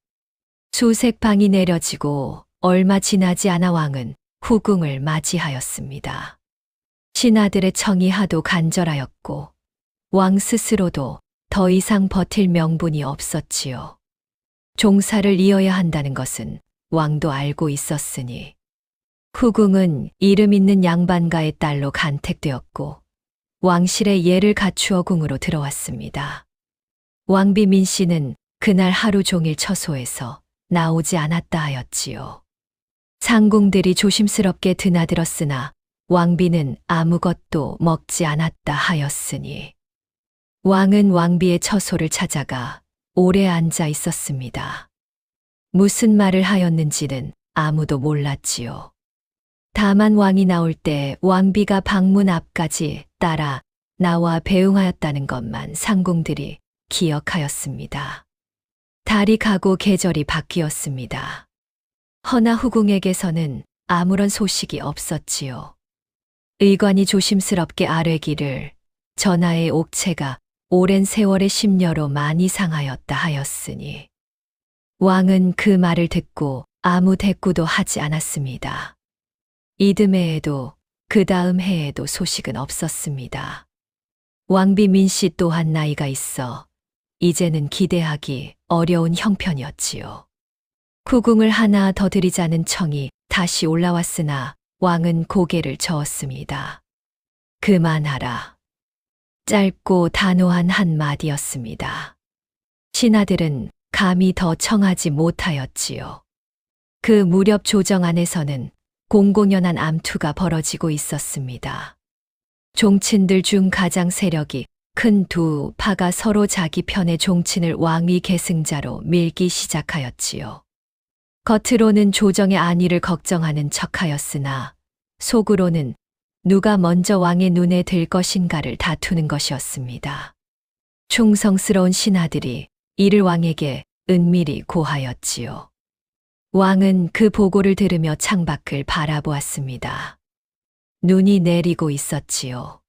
수색방이 내려지고 얼마 지나지 않아 왕은 후궁을 맞이하였습니다. 신하들의 청이 하도 간절하였고 왕 스스로도 더 이상 버틸 명분이 없었지요. 종사를 이어야 한다는 것은 왕도 알고 있었으니 후궁은 이름 있는 양반가의 딸로 간택되었고 왕실의 예를 갖추어 궁으로 들어왔습니다. 왕비 민씨는 그날 하루 종일 처소에서 나오지 않았다 하였지요. 상궁들이 조심스럽게 드나들었으나 왕비는 아무것도 먹지 않았다 하였으니 왕은 왕비의 처소를 찾아가 오래 앉아 있었습니다. 무슨 말을 하였는지는 아무도 몰랐지요. 다만 왕이 나올 때 왕비가 방문 앞까지 따라 나와 배웅하였다는 것만 상궁들이 기억하였습니다. 달이 가고 계절이 바뀌었습니다. 허나 후궁에게서는 아무런 소식이 없었지요. 의관이 조심스럽게 아뢰기를 전하의 옥체가 오랜 세월의 심려로 많이 상하였다 하였으니 왕은 그 말을 듣고 아무 대꾸도 하지 않았습니다. 이듬해에도 그 다음 해에도 소식은 없었습니다. 왕비 민씨 또한 나이가 있어 이제는 기대하기 어려운 형편이었지요. 후궁을 하나 더 드리자는 청이 다시 올라왔으나 왕은 고개를 저었습니다. 그만하라. 짧고 단호한 한마디였습니다. 신하들은 감히 더 청하지 못하였지요. 그 무렵 조정 안에서는 공공연한 암투가 벌어지고 있었습니다. 종친들 중 가장 세력이 큰 두 파가 서로 자기 편의 종친을 왕위 계승자로 밀기 시작하였지요. 겉으로는 조정의 안위를 걱정하는 척하였으나 속으로는 누가 먼저 왕의 눈에 들 것인가를 다투는 것이었습니다. 충성스러운 신하들이 이를 왕에게 은밀히 고하였지요. 왕은 그 보고를 들으며 창밖을 바라보았습니다. 눈이 내리고 있었지요.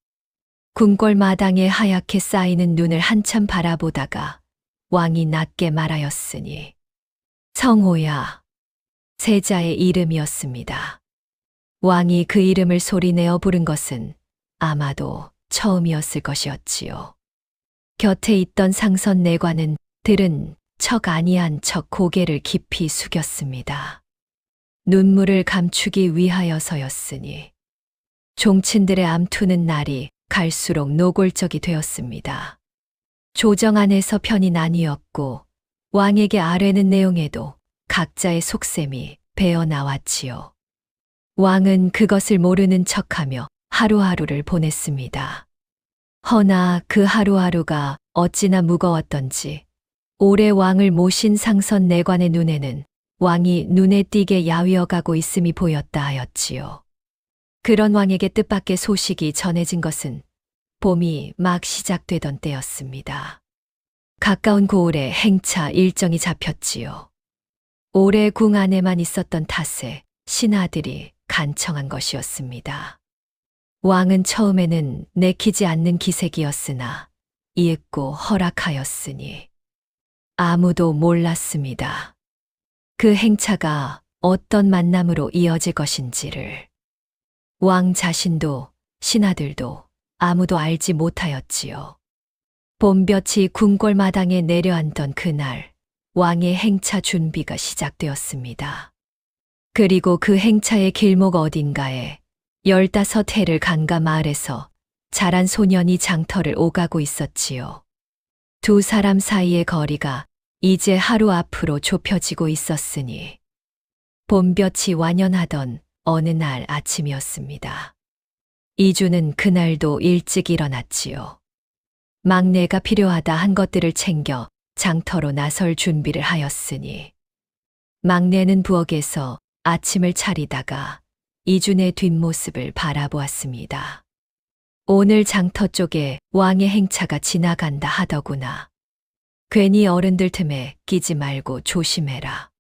궁궐 마당에 하얗게 쌓이는 눈을 한참 바라보다가 왕이 낮게 말하였으니 성호야. 세자의 이름이었습니다. 왕이 그 이름을 소리내어 부른 것은 아마도 처음이었을 것이었지요. 곁에 있던 상선 내관은 들은 척 아니한 척 고개를 깊이 숙였습니다. 눈물을 감추기 위하여서였으니 종친들의 암투는 날이 갈수록 노골적이 되었습니다. 조정 안에서 편이 나뉘었고 왕에게 아뢰는 내용에도 각자의 속셈이 배어 나왔지요. 왕은 그것을 모르는 척하며 하루하루를 보냈습니다. 허나 그 하루하루가 어찌나 무거웠던지 오래 왕을 모신 상선 내관의 눈에는 왕이 눈에 띄게 야위어가고 있음이 보였다 하였지요. 그런 왕에게 뜻밖의 소식이 전해진 것은 봄이 막 시작되던 때였습니다. 가까운 고을에 행차 일정이 잡혔지요. 오래 궁 안에만 있었던 탓에 신하들이 간청한 것이었습니다. 왕은 처음에는 내키지 않는 기색이었으나 이윽고 허락하였으니 아무도 몰랐습니다. 그 행차가 어떤 만남으로 이어질 것인지를 왕 자신도 신하들도 아무도 알지 못하였지요. 봄볕이 궁궐 마당에 내려앉던 그날 왕의 행차 준비가 시작되었습니다. 그리고 그 행차의 길목 어딘가에 15해를 간가 마을에서 자란 소년이 장터를 오가고 있었지요. 두 사람 사이의 거리가 이제 하루 앞으로 좁혀지고 있었으니 봄볕이 완연하던 어느 날 아침이었습니다. 이주는 그날도 일찍 일어났지요. 막내가 필요하다 한 것들을 챙겨 장터로 나설 준비를 하였으니 막내는 부엌에서 아침을 차리다가 이준의 뒷모습을 바라보았습니다. 오늘 장터 쪽에 왕의 행차가 지나간다 하더구나. 괜히 어른들 틈에 끼지 말고 조심해라.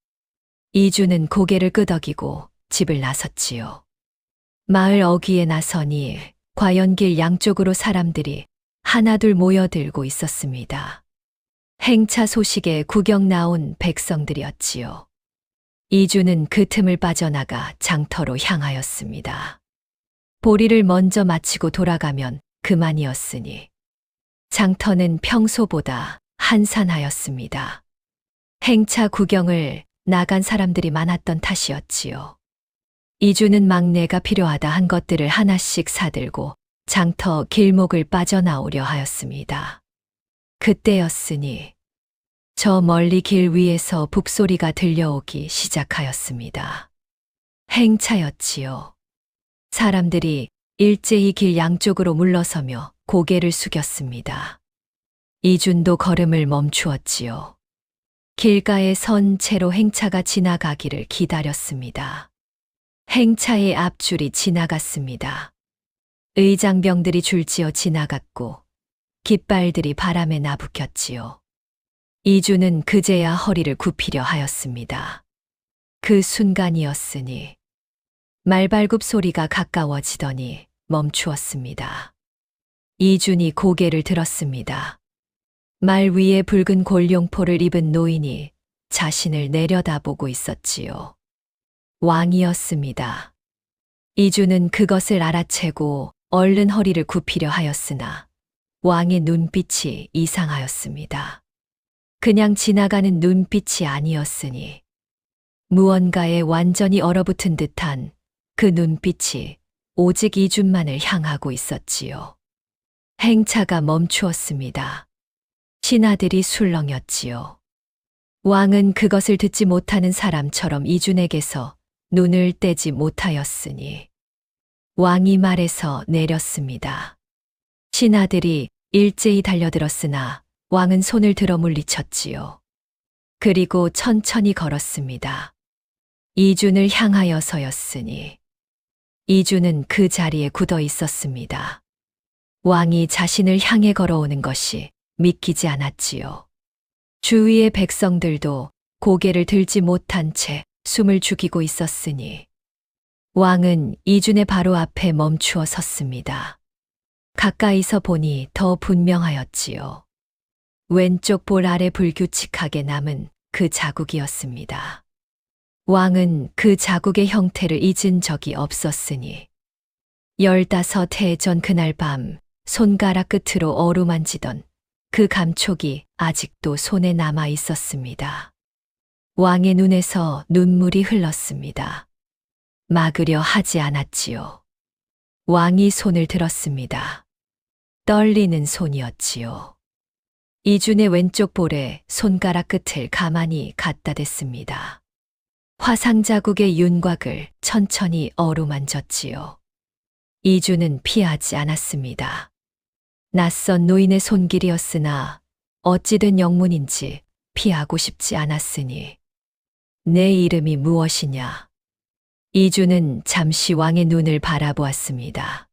이주는 고개를 끄덕이고 집을 나섰지요. 마을 어귀에 나서니 과연길 양쪽으로 사람들이 하나둘 모여들고 있었습니다. 행차 소식에 구경 나온 백성들이었지요. 이주는 그 틈을 빠져나가 장터로 향하였습니다. 보리를 먼저 마치고 돌아가면 그만이었으니 장터는 평소보다 한산하였습니다. 행차 구경을 나간 사람들이 많았던 탓이었지요. 이주는 막내가 필요하다 한 것들을 하나씩 사들고 장터 길목을 빠져나오려 하였습니다. 그때였으니 저 멀리 길 위에서 북소리가 들려오기 시작하였습니다. 행차였지요. 사람들이 일제히 길 양쪽으로 물러서며 고개를 숙였습니다. 이준도 걸음을 멈추었지요. 길가에 선 채로 행차가 지나가기를 기다렸습니다. 행차의 앞줄이 지나갔습니다. 의장병들이 줄지어 지나갔고 깃발들이 바람에 나부켰지요. 이주는 그제야 허리를 굽히려 하였습니다. 그 순간이었으니 말발굽 소리가 가까워지더니 멈추었습니다. 이준이 고개를 들었습니다. 말 위에 붉은 골룡포를 입은 노인이 자신을 내려다보고 있었지요. 왕이었습니다. 이주는 그것을 알아채고 얼른 허리를 굽히려 하였으나 왕의 눈빛이 이상하였습니다. 그냥 지나가는 눈빛이 아니었으니 무언가에 완전히 얼어붙은 듯한 그 눈빛이 오직 이준만을 향하고 있었지요. 행차가 멈추었습니다. 신하들이 술렁였지요. 왕은 그것을 듣지 못하는 사람처럼 이준에게서 눈을 떼지 못하였으니 왕이 말에서 내렸습니다. 신하들이 일제히 달려들었으나 왕은 손을 들어 물리쳤지요. 그리고 천천히 걸었습니다. 이준을 향하여서였으니 이준은 그 자리에 굳어 있었습니다. 왕이 자신을 향해 걸어오는 것이 믿기지 않았지요. 주위의 백성들도 고개를 들지 못한 채 숨을 죽이고 있었으니 왕은 이준의 바로 앞에 멈추어 섰습니다. 가까이서 보니 더 분명하였지요. 왼쪽 볼 아래 불규칙하게 남은 그 자국이었습니다. 왕은 그 자국의 형태를 잊은 적이 없었으니 15해 전 그날 밤 손가락 끝으로 어루만지던 그 감촉이 아직도 손에 남아 있었습니다. 왕의 눈에서 눈물이 흘렀습니다. 막으려 하지 않았지요. 왕이 손을 들었습니다. 떨리는 손이었지요. 이준의 왼쪽 볼에 손가락 끝을 가만히 갖다 댔습니다. 화상 자국의 윤곽을 천천히 어루만졌지요. 이준은 피하지 않았습니다. 낯선 노인의 손길이었으나 어찌된 영문인지 피하고 싶지 않았으니 내 이름이 무엇이냐? 이준은 잠시 왕의 눈을 바라보았습니다.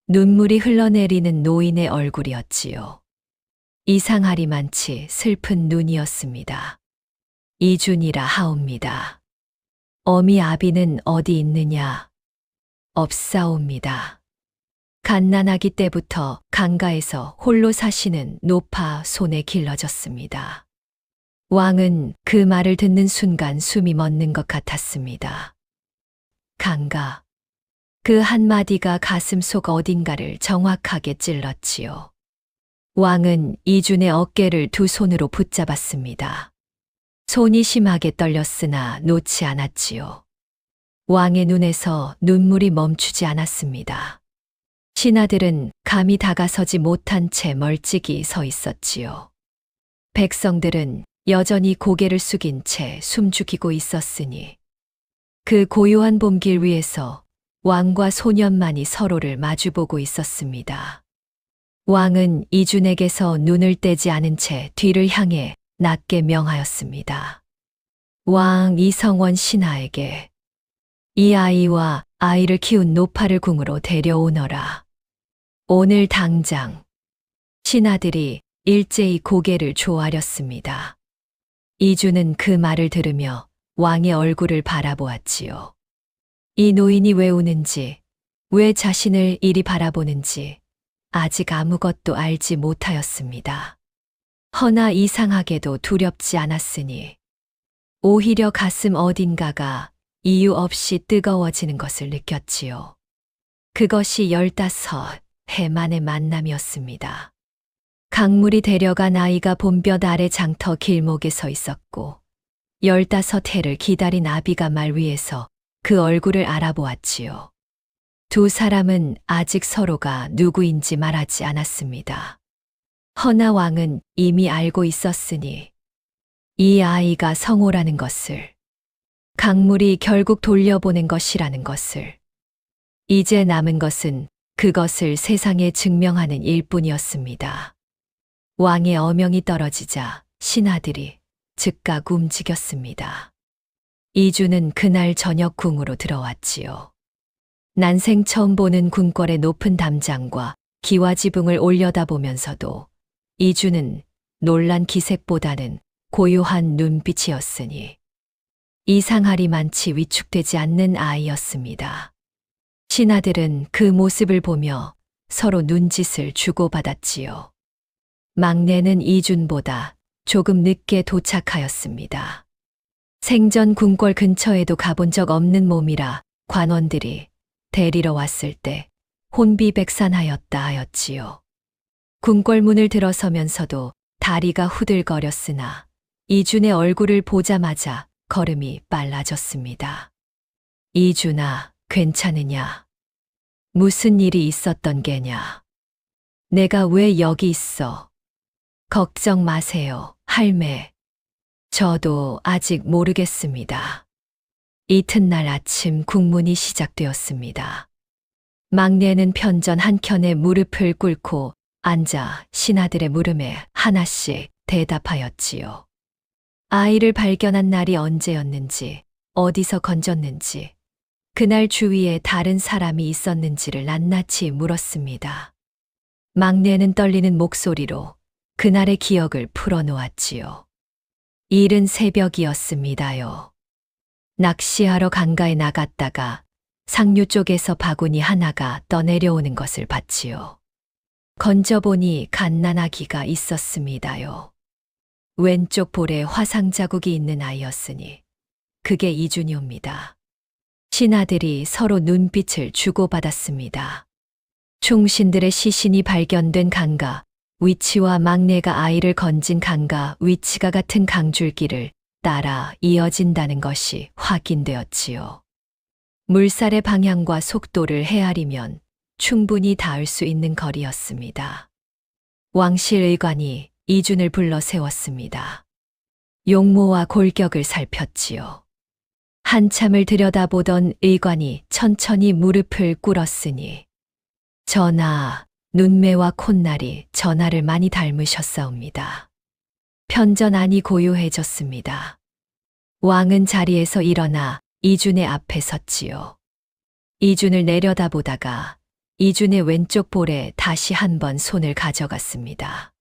눈물이 흘러내리는 노인의 얼굴이었지요. 이상하리만치 슬픈 눈이었습니다. 이준이라 하옵니다. 어미 아비는 어디 있느냐? 없사옵니다. 갓난아기 때부터 강가에서 홀로 사시는 노파 손에 길러졌습니다. 왕은 그 말을 듣는 순간 숨이 멎는 것 같았습니다. 강가. 그 한마디가 가슴 속 어딘가를 정확하게 찔렀지요. 왕은 이준의 어깨를 두 손으로 붙잡았습니다. 손이 심하게 떨렸으나 놓지 않았지요. 왕의 눈에서 눈물이 멈추지 않았습니다. 신하들은 감히 다가서지 못한 채 멀찍이 서 있었지요. 백성들은 여전히 고개를 숙인 채 숨죽이고 있었으니 그 고요한 봄길 위에서 왕과 소년만이 서로를 마주보고 있었습니다. 왕은 이준에게서 눈을 떼지 않은 채 뒤를 향해 낮게 명하였습니다. 왕 이성원 신하에게 이 아이와 아이를 키운 노파를 궁으로 데려오너라. 오늘 당장. 신하들이 일제히 고개를 조아렸습니다. 이준은 그 말을 들으며 왕의 얼굴을 바라보았지요. 이 노인이 왜 우는지, 왜 자신을 이리 바라보는지 아직 아무것도 알지 못하였습니다. 허나 이상하게도 두렵지 않았으니 오히려 가슴 어딘가가 이유 없이 뜨거워지는 것을 느꼈지요. 그것이 15해 만의 만남이었습니다. 강물이 데려간 아이가 봄볕 아래 장터 길목에 서 있었고 15해를 기다린 아비가 말 위에서 그 얼굴을 알아보았지요. 두 사람은 아직 서로가 누구인지 말하지 않았습니다. 허나 왕은 이미 알고 있었으니 이 아이가 성호라는 것을, 강물이 결국 돌려보낸 것이라는 것을, 이제 남은 것은 그것을 세상에 증명하는 일뿐이었습니다. 왕의 어명이 떨어지자 신하들이 즉각 움직였습니다. 이주는 그날 저녁 궁으로 들어왔지요. 난생 처음 보는 궁궐의 높은 담장과 기와지붕을 올려다보면서도 이주는 놀란 기색보다는 고요한 눈빛이었으니 이상하리만치 위축되지 않는 아이였습니다. 신하들은 그 모습을 보며 서로 눈짓을 주고받았지요. 막내는 이준보다 조금 늦게 도착하였습니다. 생전 궁궐 근처에도 가본 적 없는 몸이라 관원들이 데리러 왔을 때 혼비백산하였다 하였지요. 궁궐 문을 들어서면서도 다리가 후들거렸으나 이준의 얼굴을 보자마자 걸음이 빨라졌습니다. 이준아, 괜찮으냐? 무슨 일이 있었던 게냐? 내가 왜 여기 있어? 걱정 마세요, 할매. 저도 아직 모르겠습니다. 이튿날 아침 국문이 시작되었습니다. 막내는 편전 한켠에 무릎을 꿇고 앉아 신하들의 물음에 하나씩 대답하였지요. 아이를 발견한 날이 언제였는지, 어디서 건졌는지, 그날 주위에 다른 사람이 있었는지를 낱낱이 물었습니다. 막내는 떨리는 목소리로 그날의 기억을 풀어놓았지요. 이른 새벽이었습니다요. 낚시하러 강가에 나갔다가 상류 쪽에서 바구니 하나가 떠내려오는 것을 봤지요. 건져보니 갓난아기가 있었습니다요. 왼쪽 볼에 화상 자국이 있는 아이였으니 그게 이준이옵니다. 신하들이 서로 눈빛을 주고받았습니다. 충신들의 시신이 발견된 강가 위치와 막내가 아이를 건진 강가 위치가 같은 강줄기를 따라 이어진다는 것이 확인되었지요. 물살의 방향과 속도를 헤아리면 충분히 닿을 수 있는 거리였습니다. 왕실 의관이 이준을 불러 세웠습니다. 용모와 골격을 살폈지요. 한참을 들여다보던 의관이 천천히 무릎을 꿇었으니 전하, 눈매와 콧날이 전하를 많이 닮으셨사옵니다. 편전안이 고요해졌습니다. 왕은 자리에서 일어나 이준의 앞에 섰지요. 이준을 내려다보다가 이준의 왼쪽 볼에 다시 한번 손을 가져갔습니다.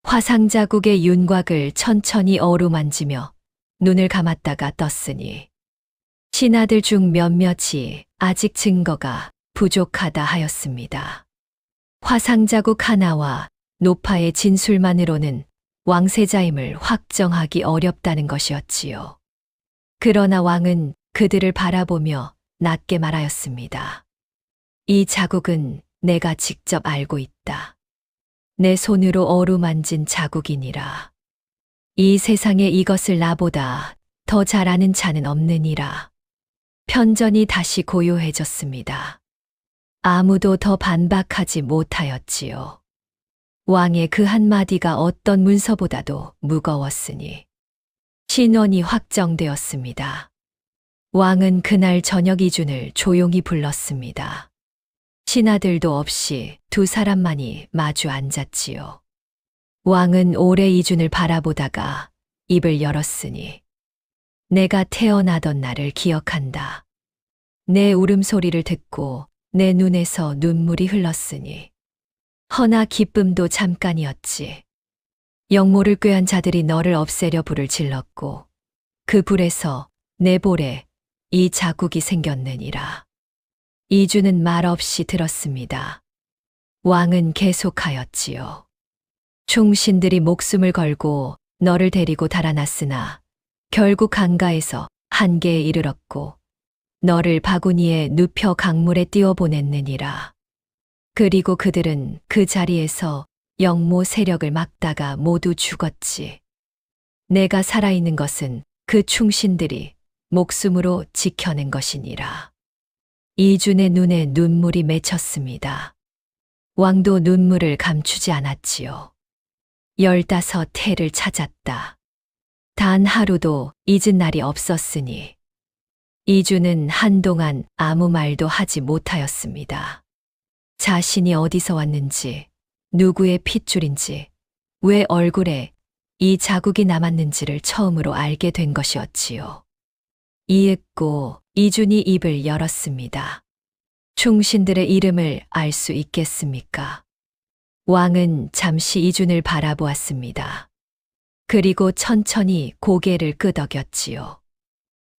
화상 자국의 윤곽을 천천히 어루만지며 눈을 감았다가 떴으니 신하들 중 몇몇이 아직 증거가 부족하다 하였습니다. 화상 자국 하나와 노파의 진술만으로는 왕세자임을 확정하기 어렵다는 것이었지요. 그러나 왕은 그들을 바라보며 낮게 말하였습니다. 이 자국은 내가 직접 알고 있다. 내 손으로 어루만진 자국이니라. 이 세상에 이것을 나보다 더 잘 아는 자는 없느니라. 편전이 다시 고요해졌습니다. 아무도 더 반박하지 못하였지요. 왕의 그 한마디가 어떤 문서보다도 무거웠으니 신원이 확정되었습니다. 왕은 그날 저녁 이준을 조용히 불렀습니다. 신하들도 없이 두 사람만이 마주 앉았지요. 왕은 오래 이준을 바라보다가 입을 열었으니 내가 태어나던 날을 기억한다. 내 울음소리를 듣고 내 눈에서 눈물이 흘렀으니 허나 기쁨도 잠깐이었지. 영모를 꾀한 자들이 너를 없애려 불을 질렀고 그 불에서 내 볼에 이 자국이 생겼느니라. 이주는 말없이 들었습니다. 왕은 계속하였지요. 충신들이 목숨을 걸고 너를 데리고 달아났으나 결국 강가에서 한계에 이르렀고 너를 바구니에 눕혀 강물에 띄워보냈느니라. 그리고 그들은 그 자리에서 영모 세력을 막다가 모두 죽었지. 내가 살아있는 것은 그 충신들이 목숨으로 지켜낸 것이니라. 이준의 눈에 눈물이 맺혔습니다. 왕도 눈물을 감추지 않았지요. 15해를 찾았다. 단 하루도 잊은 날이 없었으니 이준은 한동안 아무 말도 하지 못하였습니다. 자신이 어디서 왔는지, 누구의 핏줄인지, 왜 얼굴에 이 자국이 남았는지를 처음으로 알게 된 것이었지요. 이윽고 이준이 입을 열었습니다. 충신들의 이름을 알 수 있겠습니까? 왕은 잠시 이준을 바라보았습니다. 그리고 천천히 고개를 끄덕였지요.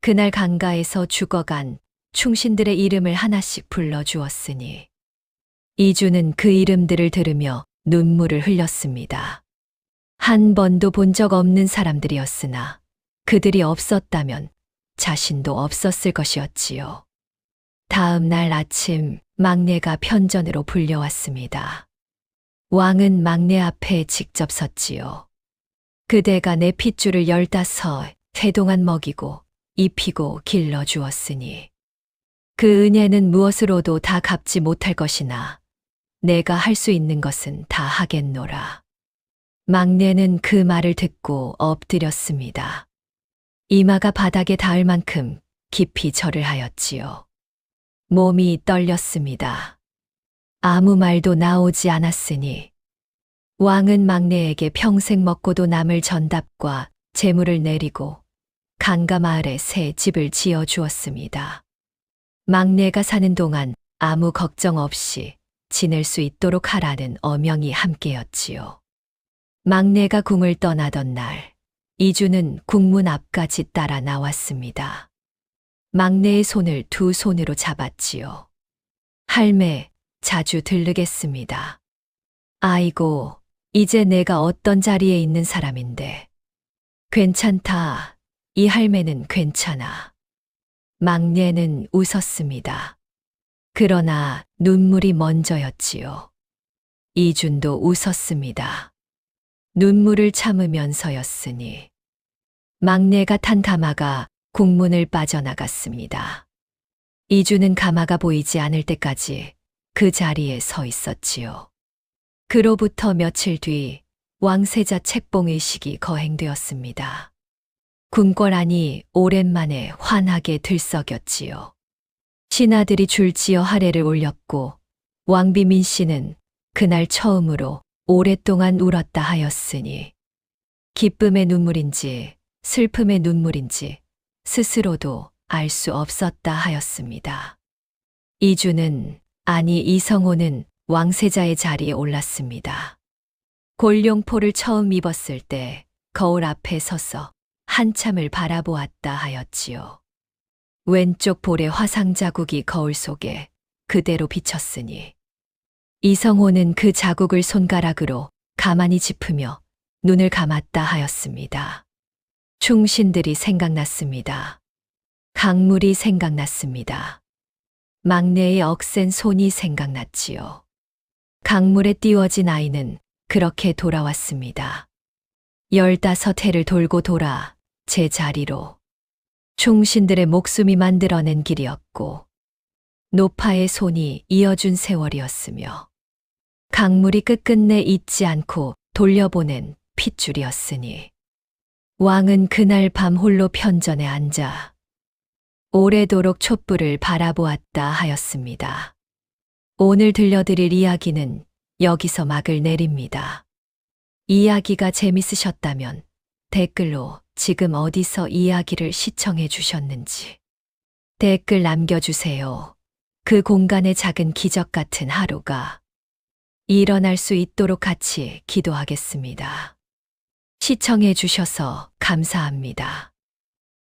그날 강가에서 죽어간 충신들의 이름을 하나씩 불러주었으니 이준은 그 이름들을 들으며 눈물을 흘렸습니다. 한 번도 본 적 없는 사람들이었으나 그들이 없었다면 자신도 없었을 것이었지요. 다음 날 아침 막내가 편전으로 불려왔습니다. 왕은 막내 앞에 직접 섰지요. 그대가 내 핏줄을 15해 동안 먹이고 입히고 길러주었으니 그 은혜는 무엇으로도 다 갚지 못할 것이나 내가 할 수 있는 것은 다 하겠노라. 막내는 그 말을 듣고 엎드렸습니다. 이마가 바닥에 닿을 만큼 깊이 절을 하였지요. 몸이 떨렸습니다. 아무 말도 나오지 않았으니 왕은 막내에게 평생 먹고도 남을 전답과 재물을 내리고 강가 마을에 새 집을 지어 주었습니다. 막내가 사는 동안 아무 걱정 없이 지낼 수 있도록 하라는 어명이 함께였지요. 막내가 궁을 떠나던 날, 이준은 국문 앞까지 따라 나왔습니다. 막내의 손을 두 손으로 잡았지요. 할매, 자주 들르겠습니다. 아이고, 이제 내가 어떤 자리에 있는 사람인데. 괜찮다. 이 할매는 괜찮아. 막내는 웃었습니다. 그러나 눈물이 먼저였지요. 이준도 웃었습니다. 눈물을 참으면서였으니 막내가 탄 가마가 국문을 빠져나갔습니다. 이준은 가마가 보이지 않을 때까지 그 자리에 서 있었지요. 그로부터 며칠 뒤 왕세자 책봉의식이 거행되었습니다. 궁궐 안이 오랜만에 환하게 들썩였지요. 신하들이 줄지어 하례를 올렸고 왕비민 씨는 그날 처음으로 오랫동안 울었다 하였으니 기쁨의 눈물인지 슬픔의 눈물인지 스스로도 알 수 없었다 하였습니다. 이준은, 아니 이성호는 왕세자의 자리에 올랐습니다. 골룡포를 처음 입었을 때 거울 앞에 서서 한참을 바라보았다 하였지요. 왼쪽 볼에 화상 자국이 거울 속에 그대로 비쳤으니 이성호는 그 자국을 손가락으로 가만히 짚으며 눈을 감았다 하였습니다. 충신들이 생각났습니다. 강물이 생각났습니다. 막내의 억센 손이 생각났지요. 강물에 띄워진 아이는 그렇게 돌아왔습니다. 15해를 돌고 돌아 제 자리로. 충신들의 목숨이 만들어낸 길이었고 노파의 손이 이어준 세월이었으며 강물이 끝끝내 잊지 않고 돌려보낸 핏줄이었으니 왕은 그날 밤 홀로 편전에 앉아 오래도록 촛불을 바라보았다 하였습니다. 오늘 들려드릴 이야기는 여기서 막을 내립니다. 이야기가 재밌으셨다면 댓글로 지금 어디서 이야기를 시청해 주셨는지 댓글 남겨주세요. 그 공간의 작은 기적 같은 하루가 일어날 수 있도록 같이 기도하겠습니다. 시청해 주셔서 감사합니다.